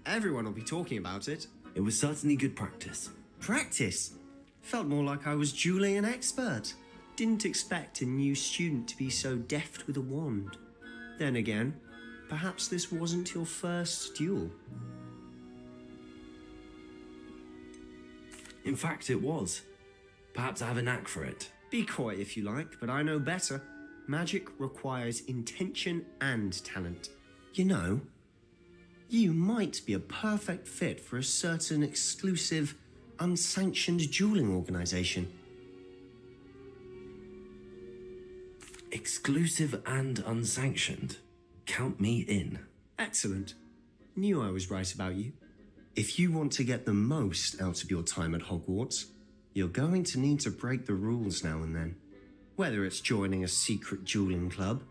Everyone will be talking about it. It was certainly good practice. Practice? Felt more like I was dueling an expert. Didn't expect a new student to be so deft with a wand. Then again, perhaps this wasn't your first duel. In fact, it was. Perhaps I have a knack for it. Be coy if you like, but I know better. Magic requires intention and talent. You know, you might be a perfect fit for a certain exclusive, unsanctioned dueling organization. Exclusive and unsanctioned? Count me in. Excellent. Knew I was right about you. If you want to get the most out of your time at Hogwarts, you're going to need to break the rules now and then. Whether it's joining a secret dueling club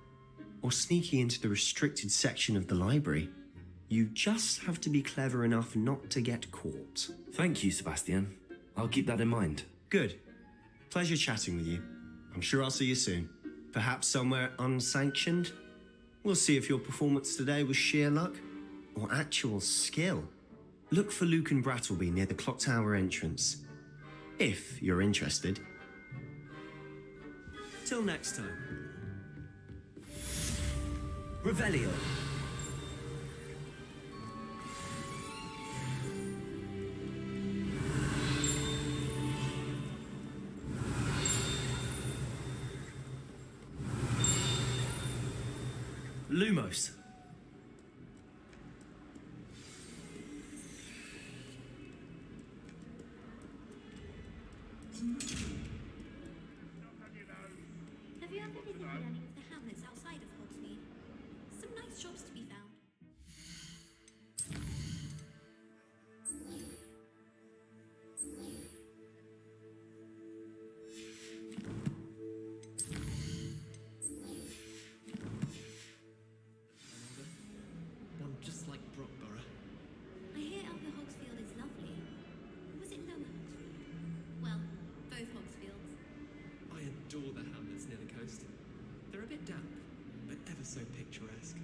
or sneaking into the restricted section of the library, you just have to be clever enough not to get caught. Thank you, Sebastian. I'll keep that in mind. Good. Pleasure chatting with you. I'm sure I'll see you soon. Perhaps somewhere unsanctioned? We'll see if your performance today was sheer luck or actual skill. Look for Luke and Brattleby near the clock tower entrance, if you're interested. Till next time. Revelio. Lumos. Have you ever visited any of the hamlets outside of Hogsmeade? Some nice shops to be found. One just like Brockborough. I hear Upper Hogsfield is lovely. Or was it Lower Hogsfield? Well, both Hogsfields. I adore the hamlets near the coast. They're a bit damp, but ever so picturesque. I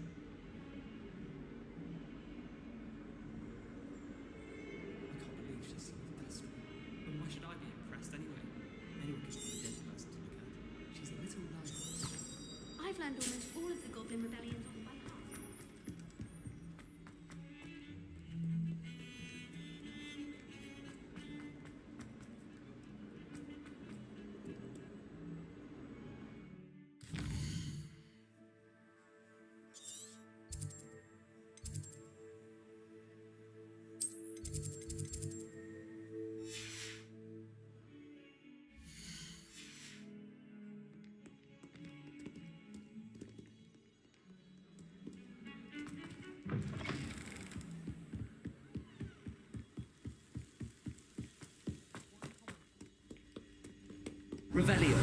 can't believe she's so desperate. And why should I be impressed anyway? Anyone can find a dead person to look at. She's a little light. I've learned almost all of the Goblin rebellions off by heart. Revelio.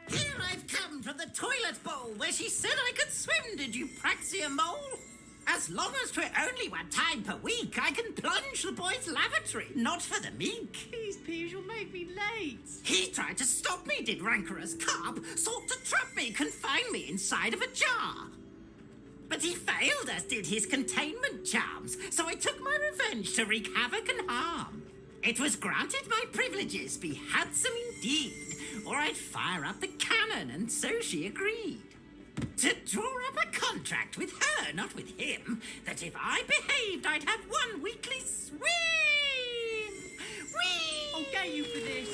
Here I've come from the toilet bowl where she said I could swim, did you praxia mole? As long as 'twere only one time per week, I can plunge the boy's lavatory, not for the meek. Please, Peeves, you'll make me late. He tried to stop me, did rancorous carp, sought to trap me, confine me inside of a jar. But he failed, as did his containment charms, so I took my revenge to wreak havoc and harm. It was granted my privileges be handsome indeed, or I'd fire up the cannon, and so she agreed. To draw up a contract with her, not with him, that if I behaved, I'd have one weekly swim. Whee! I'll get you for this.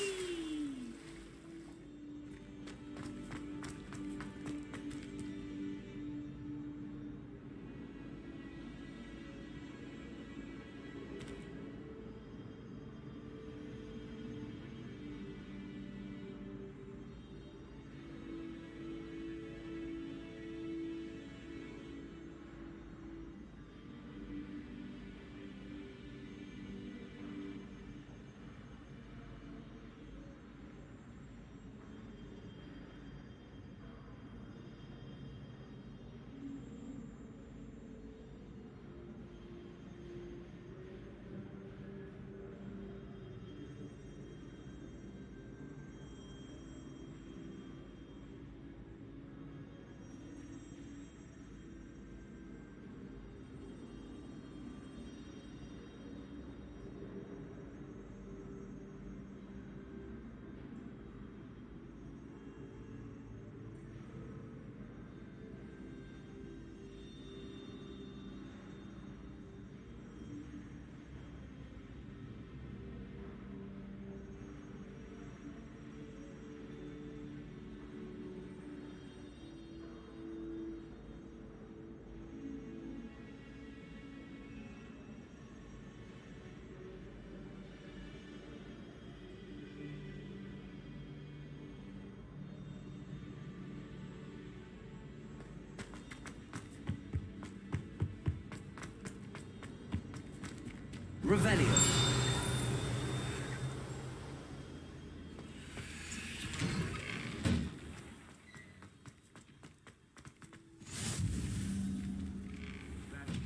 Revelio.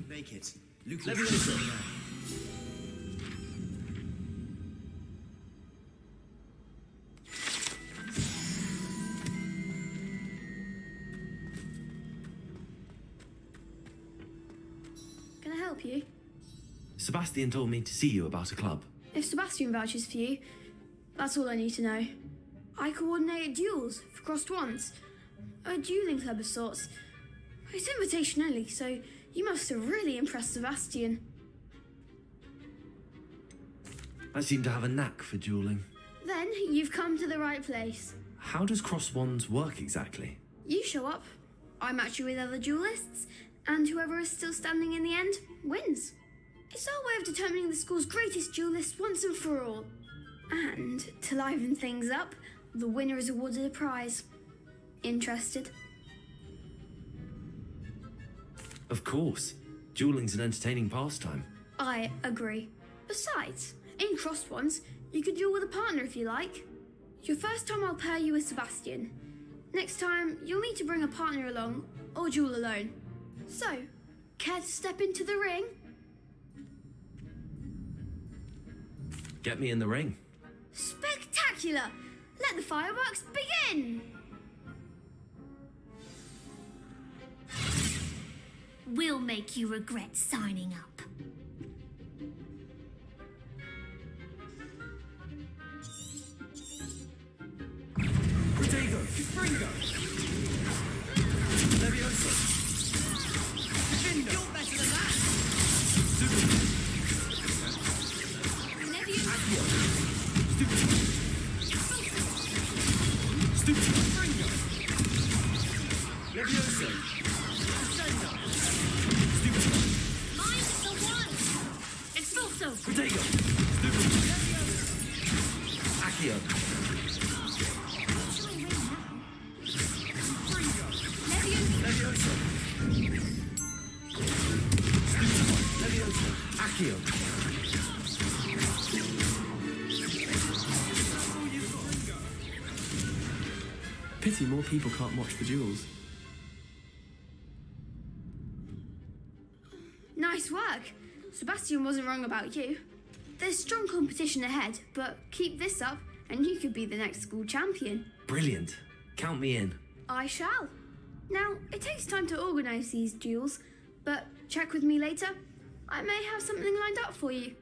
Make it. Luke, Leviosa. Can I help you? Sebastian told me to see you about a club. If Sebastian vouches for you, that's all I need to know. I coordinate duels for crossed ones. A dueling club of sorts. It's invitation only, so you must have really impressed Sebastian. I seem to have a knack for dueling. Then you've come to the right place. How does cross wands work exactly? You show up, I match you with other duelists, and whoever is still standing in the end wins. It's our way of determining the school's greatest duelist once and for all. And to liven things up, the winner is awarded a prize. Interested? Of course. Dueling's an entertaining pastime. I agree. Besides, in crossed ones, you could duel with a partner if you like. Your first time I'll pair you with Sebastian. Next time, you'll need to bring a partner along, or duel alone. So, care to step into the ring? Get me in the ring. Spectacular! Let the fireworks begin! We'll make you regret signing up. Protego! Springo! Levioso! Defender! You're better than that! Accio! Stupid! Springo! Levioso! Descendo! Stupid! Mind the one! Expulso! Protego! Stupid! Accio! Levioso! Stupid! Levioso! Accio! Pity more people can't watch the duels. Nice work. Sebastian wasn't wrong about you. There's strong competition ahead, but keep this up and you could be the next school champion. Brilliant. Count me in. I shall. Now, it takes time to organise these duels, but check with me later. I may have something lined up for you.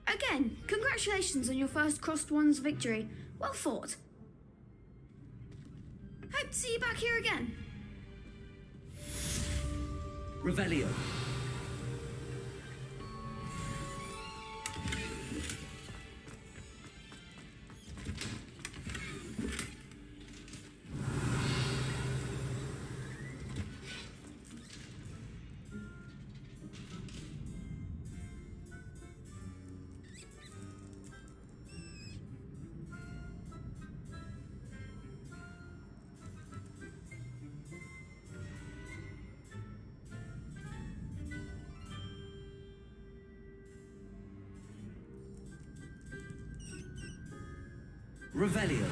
Again, congratulations on your first crossed ones victory. Well fought. Hope to see you back here again. Revelio. Revelio.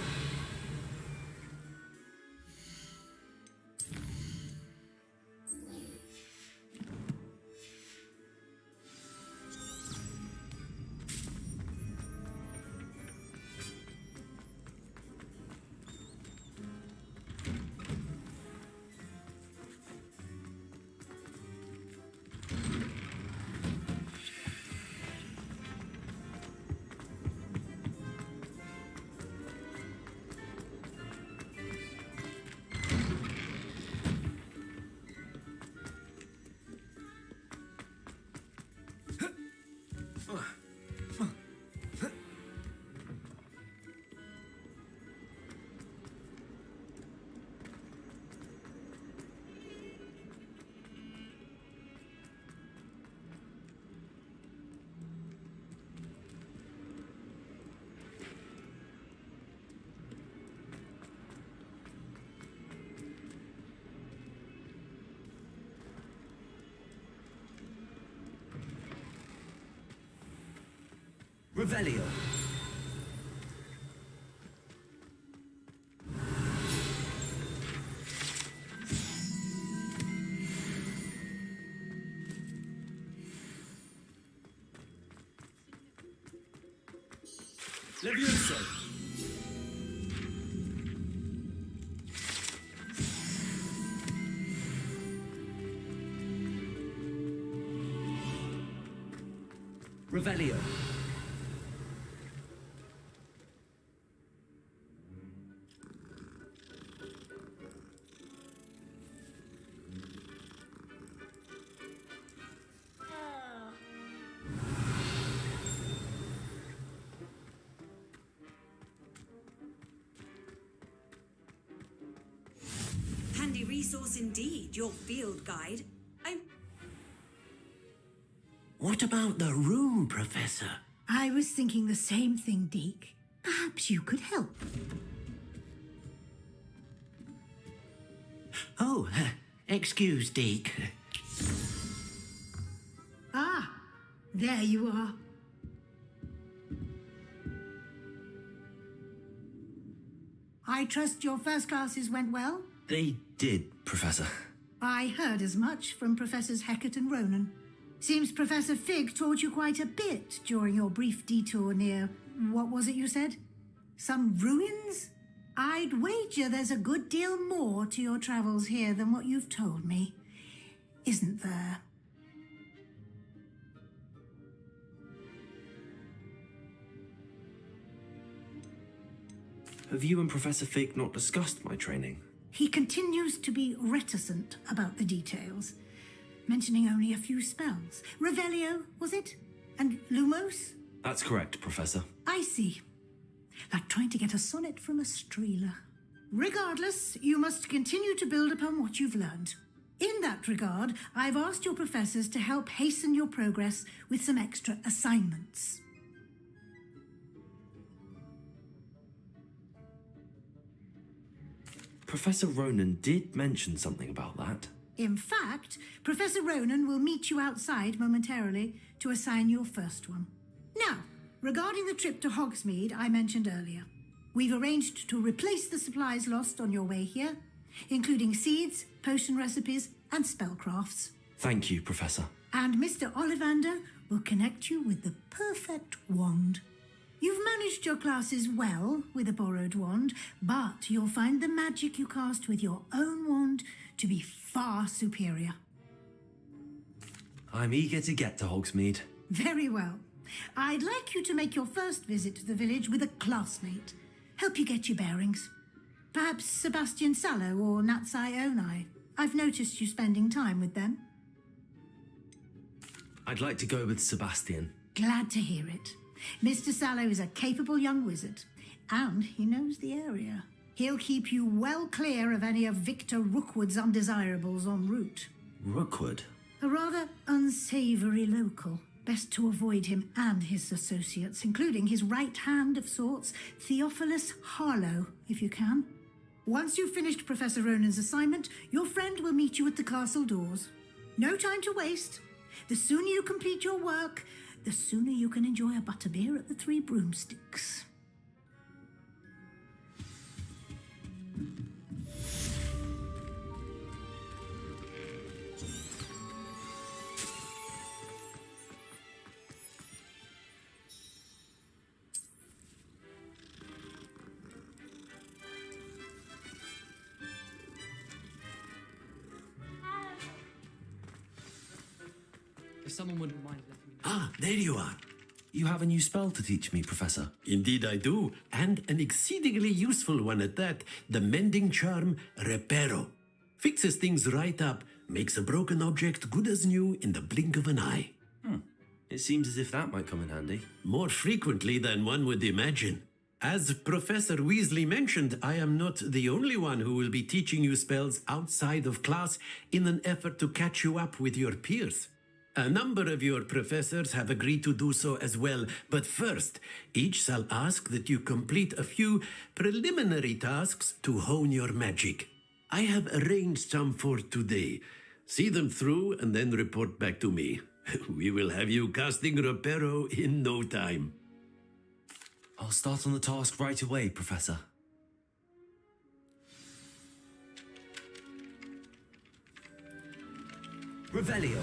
Revelio. Levioso. Revelio. resource indeed, your field guide. What about the room, Professor? I was thinking the same thing, Deke. Perhaps you could help. Oh, excuse, Deke. Ah, there you are. I trust your first classes went well? They did, Professor. I heard as much from Professors Hecat and Ronan. Seems Professor Fig taught you quite a bit during your brief detour near, what was it you said? Some ruins? I'd wager there's a good deal more to your travels here than what you've told me. Isn't there? Have you and Professor Fig not discussed my training? He continues to be reticent about the details, mentioning only a few spells. Revelio, was it? And Lumos? That's correct, Professor. I see. Like trying to get a sonnet from a streeler. Regardless, you must continue to build upon what you've learned. In that regard, I've asked your professors to help hasten your progress with some extra assignments. Professor Ronan did mention something about that. In fact, Professor Ronan will meet you outside momentarily to assign your first one. Now, regarding the trip to Hogsmeade I mentioned earlier, we've arranged to replace the supplies lost on your way here, including seeds, potion recipes, and spellcrafts. Thank you, Professor. And Mr. Ollivander will connect you with the perfect wand. You've managed your classes well with a borrowed wand, but you'll find the magic you cast with your own wand to be far superior. I'm eager to get to Hogsmeade. Very well. I'd like you to make your first visit to the village with a classmate. Help you get your bearings. Perhaps Sebastian Sallow or Natsai Onai. I've noticed you spending time with them. I'd like to go with Sebastian. Glad to hear it. Mr. Sallow is a capable young wizard, and he knows the area. He'll keep you well clear of any of Victor Rookwood's undesirables en route. Rookwood? A rather unsavoury local. Best to avoid him and his associates, including his right hand of sorts, Theophilus Harlow, if you can. Once you've finished Professor Ronan's assignment, your friend will meet you at the castle doors. No time to waste. The sooner you complete your work, the sooner you can enjoy a butterbeer at the Three Broomsticks. If someone wouldn't mind letting me know. Ah, there you are. You have a new spell to teach me, Professor. Indeed I do, and an exceedingly useful one at that, the mending charm Reparo. Fixes things right up, makes a broken object good as new in the blink of an eye. It seems as if that might come in handy. More frequently than one would imagine. As Professor Weasley mentioned, I am not the only one who will be teaching you spells outside of class in an effort to catch you up with your peers. A number of your professors have agreed to do so as well, but first, each shall ask that you complete a few preliminary tasks to hone your magic. I have arranged some for today. See them through and then report back to me. We will have you casting Reparo in no time. I'll start on the task right away, Professor. Revelio.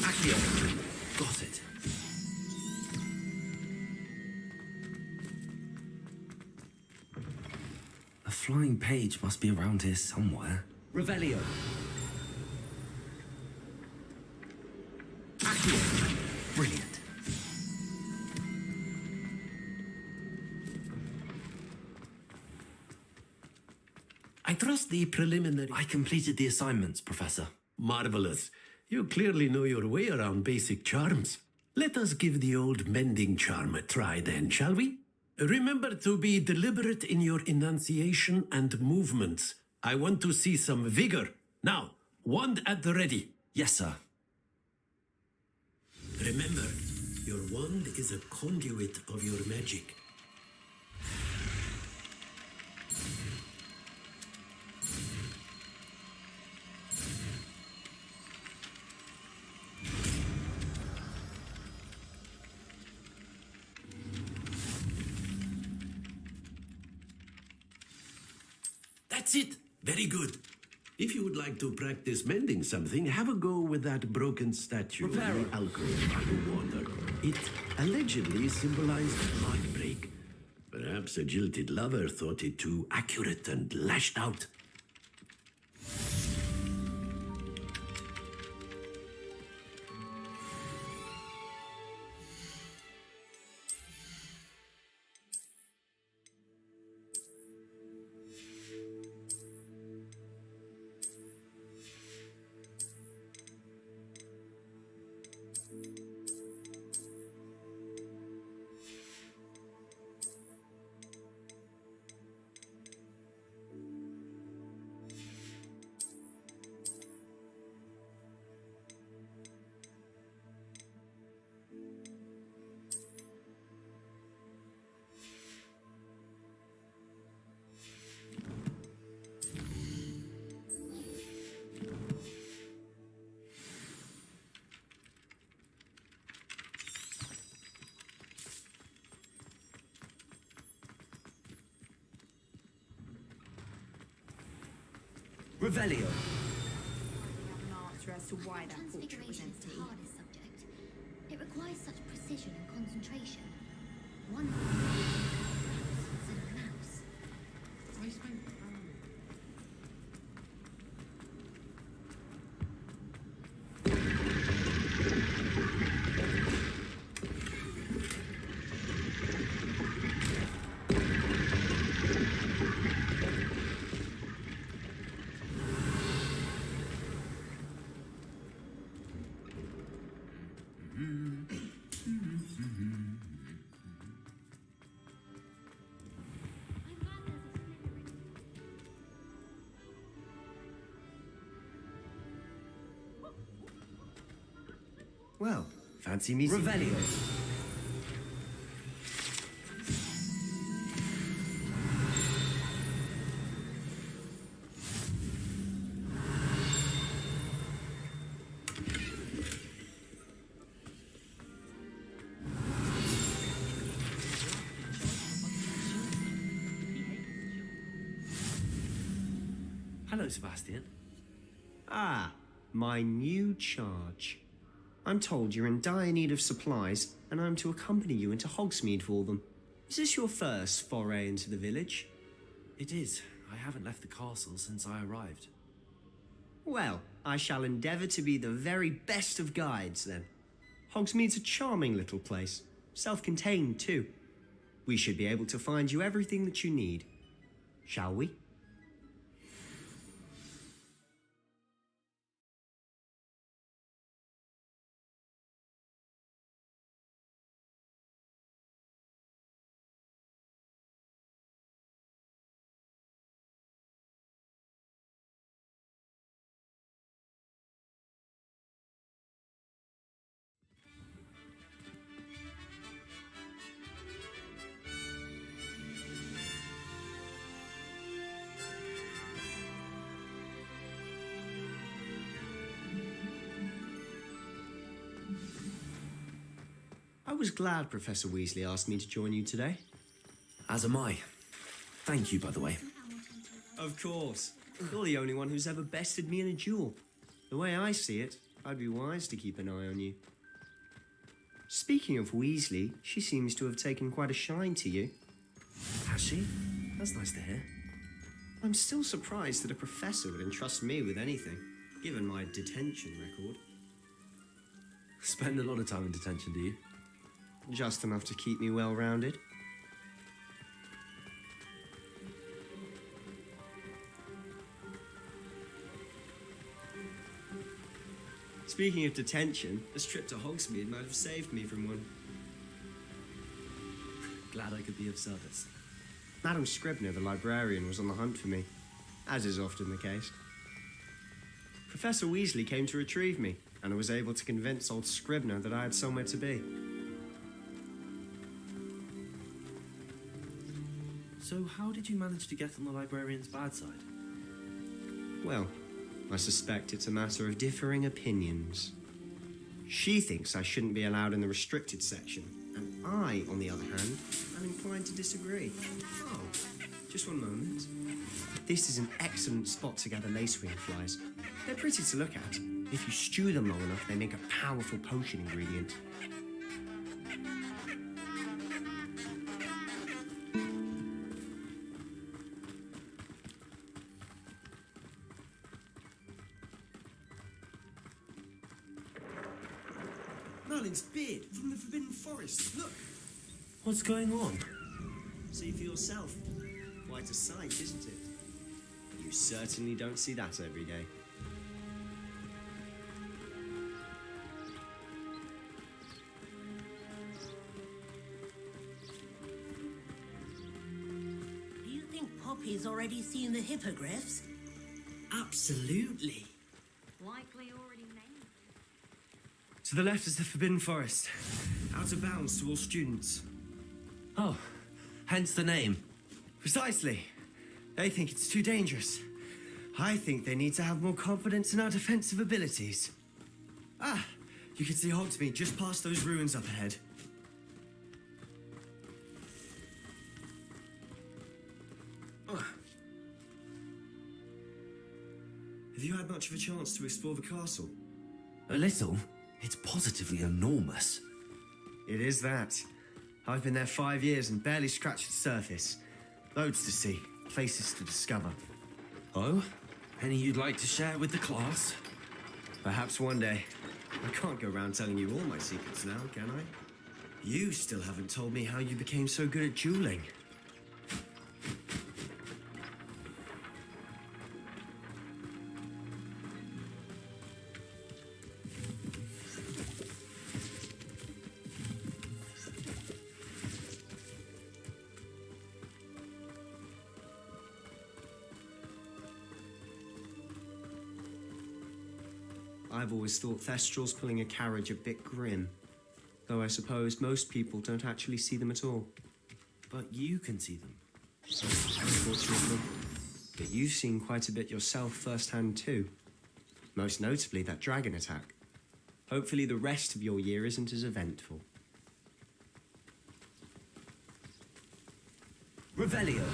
Accio. Got it. A flying page must be around here somewhere. Revelio. Accio. Brilliant. I trust the preliminary... I completed the assignments, Professor. Marvelous. You clearly know your way around basic charms. Let us give the old mending charm a try then, shall we? Remember to be deliberate in your enunciation and movements. I want to see some vigor. Now, wand at the ready. Yes, sir. Remember, your wand is a conduit of your magic. That's it. Very good. If you would like to practice mending something, have a go with that broken statue in Reparo. the alcove by the water. It allegedly symbolized heartbreak. Perhaps a jilted lover thought it too accurate and lashed out. Revelio. I have an answer as to why that portrait was Transfiguration is empty. the hardest subject. It requires such precision and concentration. One instead of a mouse. I spent Well, fancy meeting Revelio. you. Hello, Sebastian. Ah, my new charge. I'm told you're in dire need of supplies, and I'm to accompany you into Hogsmeade for them. Is this your first foray into the village? It is. I haven't left the castle since I arrived. Well, I shall endeavour to be the very best of guides, then. Hogsmeade's a charming little place, self-contained too. We should be able to find you everything that you need. Shall we? I was glad Professor Weasley asked me to join you today. As am I. Thank you, by the way. Of course. You're the only one who's ever bested me in a duel. The way I see it, I'd be wise to keep an eye on you. Speaking of Weasley, she seems to have taken quite a shine to you. Has she? That's nice to hear. I'm still surprised that a professor would entrust me with anything, given my detention record. Spend a lot of time in detention, do you? Just enough to keep me well-rounded. Speaking of detention, this trip to Hogsmeade might have saved me from one. Glad I could be of service. Madam Scribner, the librarian, was on the hunt for me, as is often the case. Professor Weasley came to retrieve me, and I was able to convince old Scribner that I had somewhere to be. So how did you manage to get on the librarian's bad side? Well, I suspect it's a matter of differing opinions. She thinks I shouldn't be allowed in the restricted section, and I, on the other hand, am inclined to disagree. Oh, just one moment. This is an excellent spot to gather lacewing flies. They're pretty to look at. If you stew them long enough, they make a powerful potion ingredient. Merlin's beard from the Forbidden Forest. Look. What's going on? See for yourself. Quite a sight, isn't it? You certainly don't see that every day. Do you think Poppy's already seen the hippogriffs? Absolutely. Likely already named. To the left is the Forbidden Forest. Out of bounds to all students. Oh, hence the name. Precisely. They think it's too dangerous. I think they need to have more confidence in our defensive abilities. Ah, you can see Hogsmeade just past those ruins up ahead. Oh. Have you had much of a chance to explore the castle? A little. It's positively enormous. It is that. I've been there 5 years and barely scratched the surface. Loads to see, places to discover. Oh? Any you'd like to share with the class? Perhaps one day. I can't go around telling you all my secrets now, can I? You still haven't told me how you became so good at dueling. I've always thought Thestrals pulling a carriage a bit grim. Though I suppose most people don't actually see them at all. But you can see them. Unfortunately. But you've seen quite a bit yourself firsthand too. Most notably that dragon attack. Hopefully the rest of your year isn't as eventful. Revelio.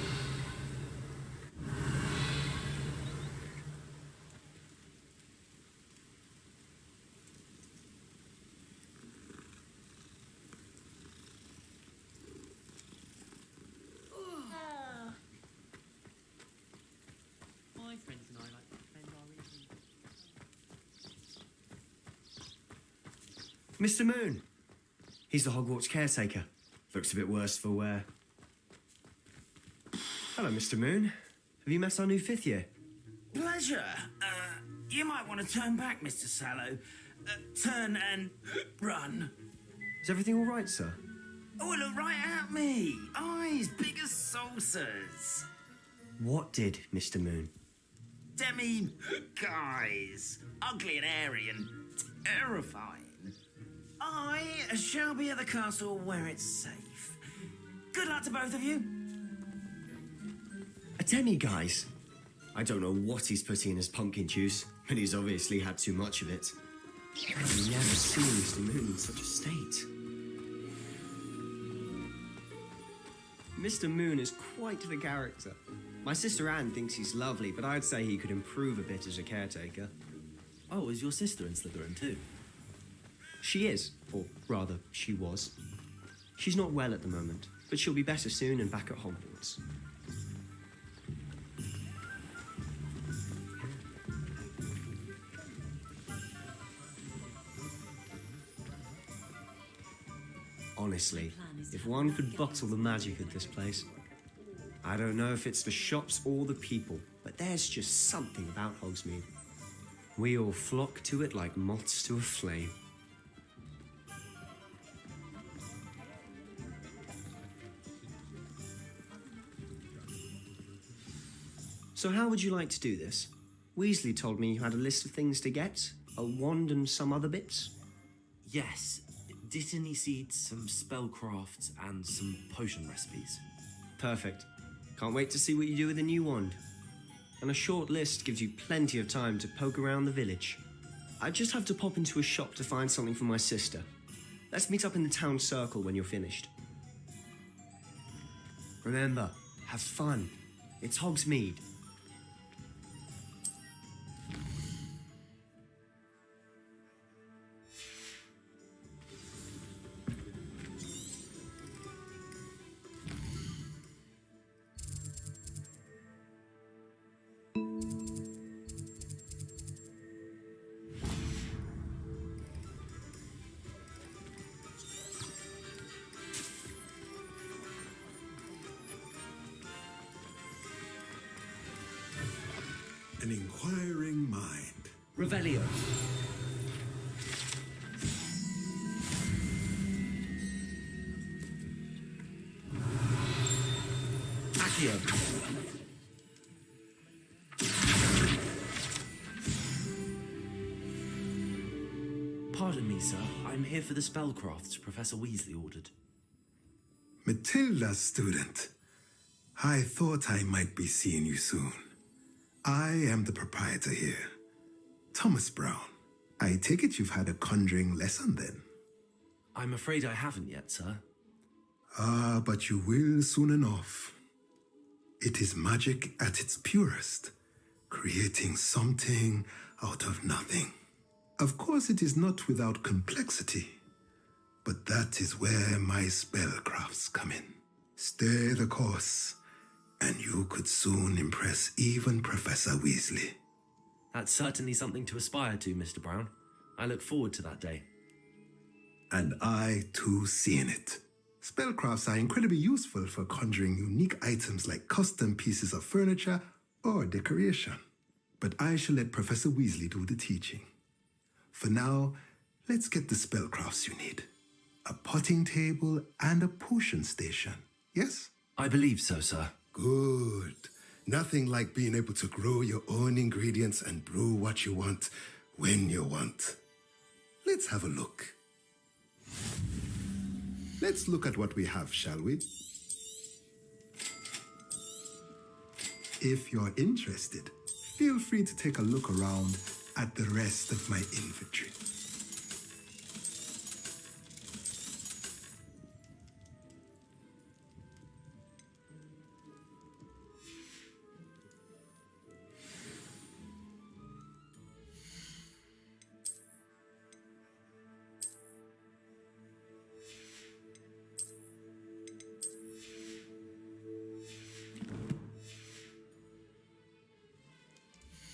My friends and I like to spend our evenings. Mr. Moon. He's the Hogwarts caretaker. Looks a bit worse for wear. Hello, Mr. Moon. Have you met our new fifth year? Pleasure. You might want to turn back, Mr. Sallow. Turn and run. Is everything all right, sir? Oh, look right at me. Eyes big as saucers. What did, Mr. Moon? Demi guys. Ugly and airy and terrifying. I shall be at the castle where it's safe. Good luck to both of you. A demi-guise? I don't know what he's putting in his pumpkin juice, but he's obviously had too much of it. I've never seen Mr. Moon in such a state. Mr. Moon is quite the character. My sister Anne thinks he's lovely, but I'd say he could improve a bit as a caretaker. Oh, is your sister in Slytherin too? She is, or rather, she was. She's not well at the moment, but she'll be better soon and back at Hogwarts. Honestly, if one could bottle the magic of this place. I don't know if it's the shops or the people, but there's just something about Hogsmeade. We all flock to it like moths to a flame. So how would you like to do this? Weasley told me you had a list of things to get, a wand and some other bits. Yes. Dittany seeds, some spellcrafts, and some potion recipes. Perfect. Can't wait to see what you do with the new wand. And a short list gives you plenty of time to poke around the village. I just have to pop into a shop to find something for my sister. Let's meet up in the town circle when you're finished. Remember, have fun. It's Hogsmeade. An inquiring mind. Revelio. Accio. Pardon me, sir. I'm here for the spellcrafts Professor Weasley ordered. Matilda, student. I thought I might be seeing you soon. I am the proprietor here, Thomas Brown. I take it you've had a conjuring lesson then? I'm afraid I haven't yet, sir. Ah, but you will soon enough. It is magic at its purest, creating something out of nothing. Of course, it is not without complexity, but that is where my spellcrafts come in. Stay the course, and you could soon impress even Professor Weasley. That's certainly something to aspire to, Mr. Brown. I look forward to that day. And I, too, see in it. Spellcrafts are incredibly useful for conjuring unique items like custom pieces of furniture or decoration. But I shall let Professor Weasley do the teaching. For now, let's get the spellcrafts you need. A potting table and a potion station, yes? I believe so, sir. Good. Nothing like being able to grow your own ingredients and brew what you want when you want. Let's have a look. Let's look at what we have, shall we? If you're interested, feel free to take a look around at the rest of my inventory.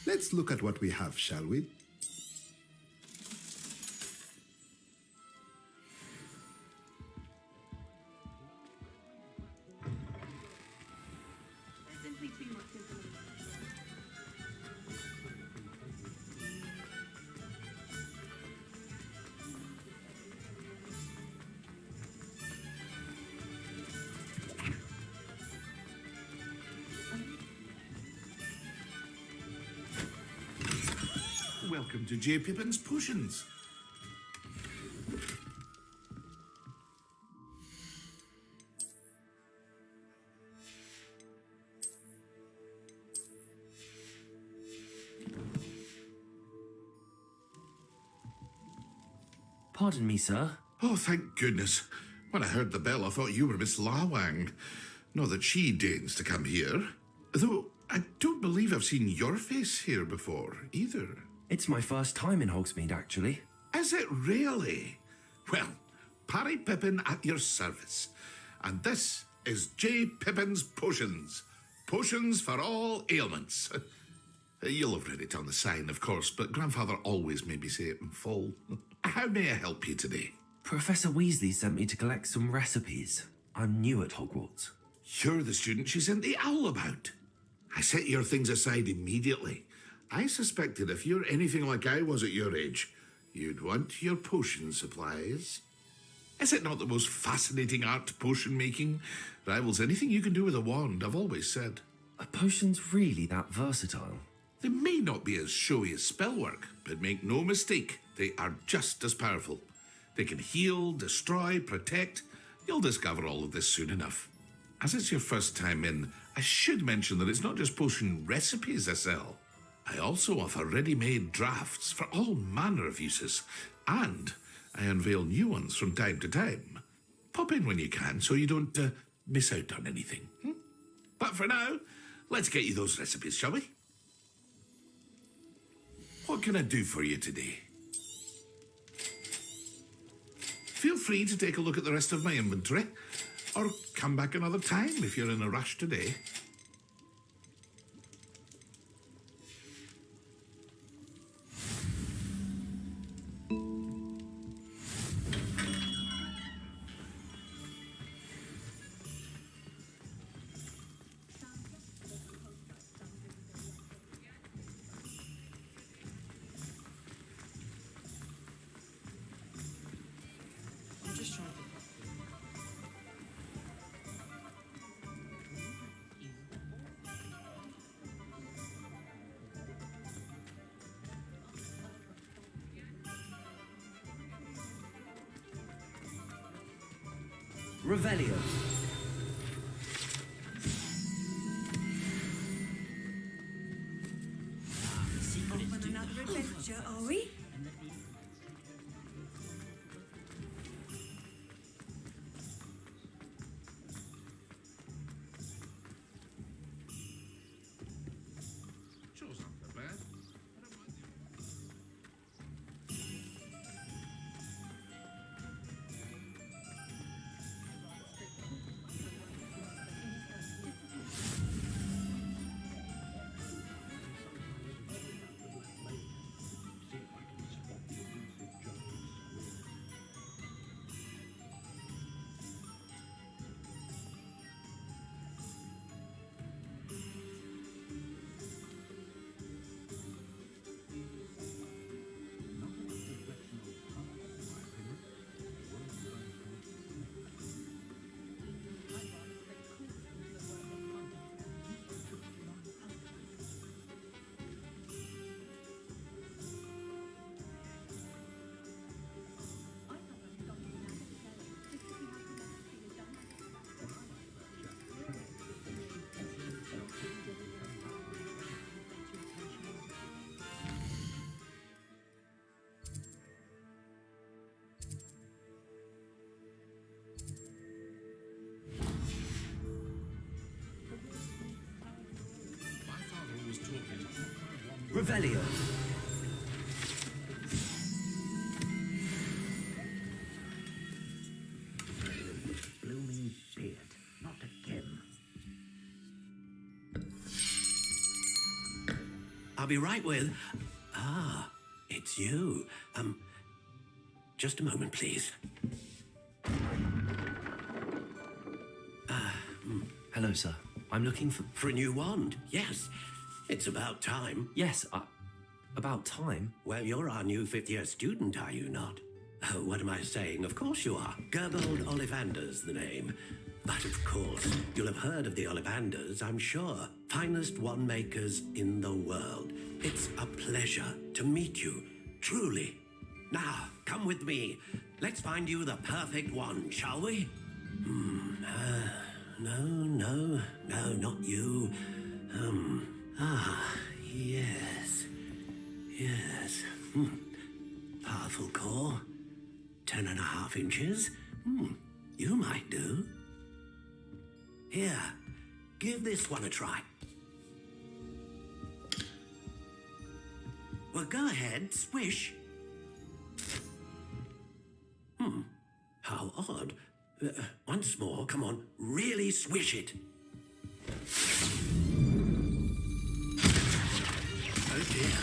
Let's look at what we have, shall we? Welcome to J. Pippin's Potions. Pardon me, sir. Oh, thank goodness. When I heard the bell, I thought you were Miss Lawang. Not that she deigns to come here. Though I don't believe I've seen your face here before, either. It's my first time in Hogsmeade, actually. Is it really? Well, Parry Pippin at your service. And this is J. Pippin's Potions. Potions for all ailments. You'll have read it on the sign, of course, but Grandfather always made me say it in full. How may I help you today? Professor Weasley sent me to collect some recipes. I'm new at Hogwarts. You're the student she sent the owl about. I set your things aside immediately. I suspected if you're anything like I was at your age, you'd want your potion supplies. Is it not the most fascinating art, potion making? Rivals anything you can do with a wand, I've always said. Are potions really that versatile? They may not be as showy as spellwork, but make no mistake, they are just as powerful. They can heal, destroy, protect. You'll discover all of this soon enough. As it's your first time in, I should mention that it's not just potion recipes I sell. I also offer ready-made drafts for all manner of uses, and I unveil new ones from time to time. Pop in when you can so you don't miss out on anything. But for now, let's get you those recipes, shall we? What can I do for you today? Feel free to take a look at the rest of my inventory, or come back another time if you're in a rush today. I'm just trying to... Revelio. Off on another adventure, are we? Cho's not that bad. Revelio. Blooming shit. Not again. I'll be right with... Ah, it's you. Just a moment, please. Hello, sir. I'm looking for... For a new wand, yes. It's about time. Yes, about time? Well, you're our new fifth-year student, are you not? Oh, what am I saying? Of course you are. Gerbold Ollivander's the name. But of course, you'll have heard of the Ollivanders, I'm sure. Finest wand makers in the world. It's a pleasure to meet you, truly. Now, come with me. Let's find you the perfect wand, shall we? No, not you. Yes. Powerful core. 10.5 inches. You might do. Here, give this one a try. Well, go ahead, swish. How odd. Once more, come on, really swish it. Oh dear.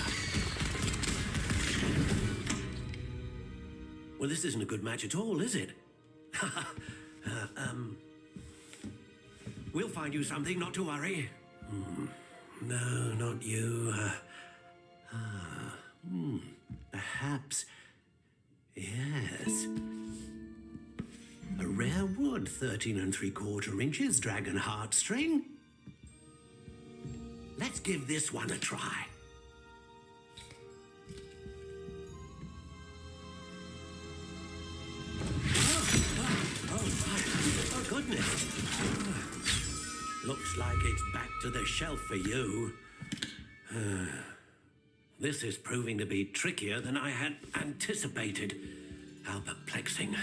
Well, this isn't a good match at all, is it? We'll find you something, not to worry. No, not you. Perhaps. Yes. A rare wood, 13 3/4 inches, dragon heartstring. let's give this one a try. Oh, goodness. Looks like it's back to the shelf for you. This is proving to be trickier than I had anticipated. How perplexing.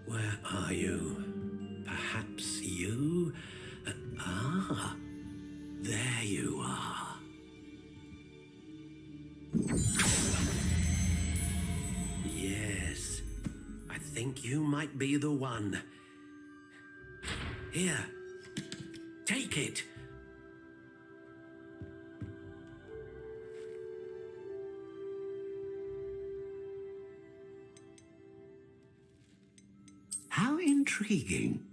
Where are you? Perhaps you? There you are. Yes, I think you might be the one. Here, take it. How intriguing.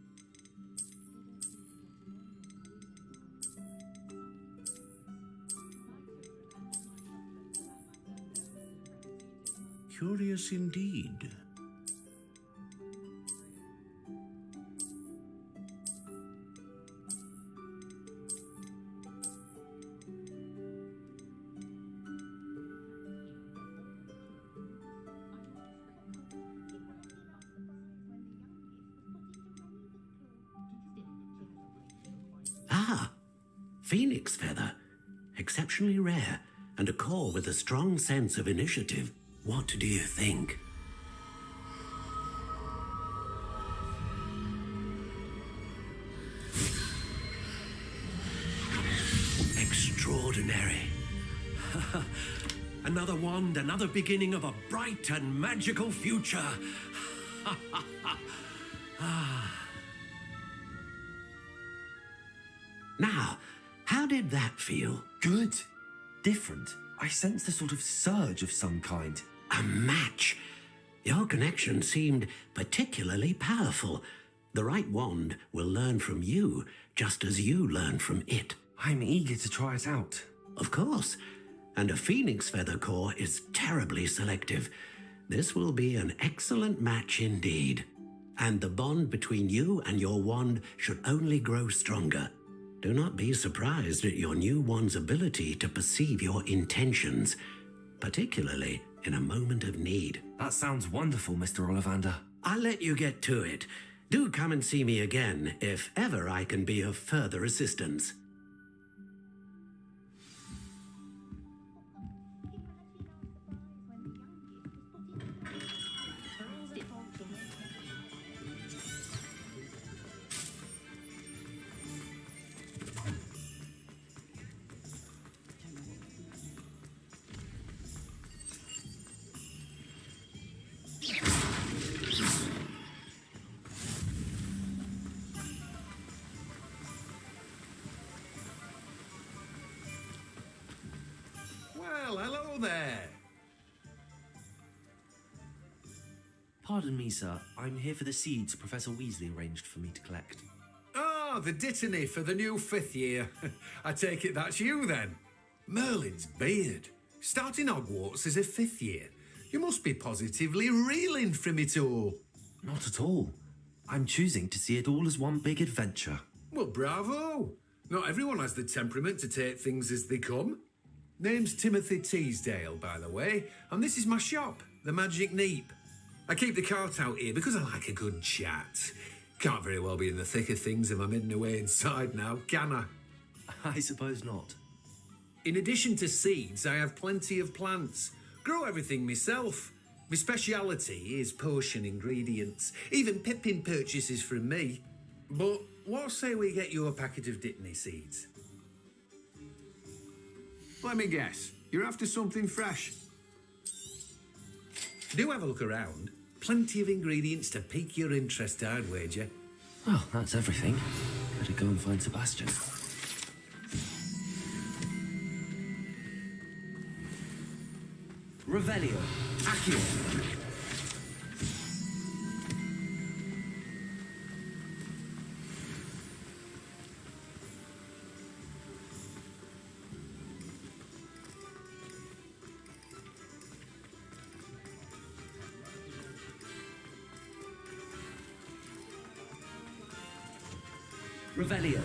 Curious indeed. Phoenix feather. Exceptionally rare, and a core with a strong sense of initiative. What do you think? Extraordinary. Another wand, another beginning of a bright and magical future. Now, how did that feel? Good. Different. I sensed a sort of surge of some kind. A match. Your connection seemed particularly powerful. The right wand will learn from you, just as you learn from it. I'm eager to try it out. Of course. And a phoenix feather core is terribly selective. This will be an excellent match indeed. And the bond between you and your wand should only grow stronger. Do not be surprised at your new wand's ability to perceive your intentions, particularly in a moment of need. That sounds wonderful, Mr. Ollivander. I'll let you get to it. Do come and see me again if ever I can be of further assistance. Well, hello there. Pardon me, sir. I'm here for the seeds Professor Weasley arranged for me to collect. Oh, the dittany for the new 5th year. I take it that's you then. Merlin's beard. Starting Hogwarts as a 5th year. You must be positively reeling from it all. Not at all. I'm choosing to see it all as one big adventure. Well, bravo. Not everyone has the temperament to take things as they come. Name's Timothy Teasdale, by the way, and this is my shop, the Magic Neep. I keep the cart out here because I like a good chat. Can't very well be in the thick of things if I'm hidden away inside now, can I? I suppose not. In addition to seeds, I have plenty of plants. Grow everything myself. My speciality is potion ingredients. Even Pippin purchases from me. But what say we get you a packet of Dittany seeds? Let me guess. You're after something fresh. Do have a look around. Plenty of ingredients to pique your interest, I'd wager. Well, that's everything. Better go and find Sebastian. Revelio. Accio. Revelio.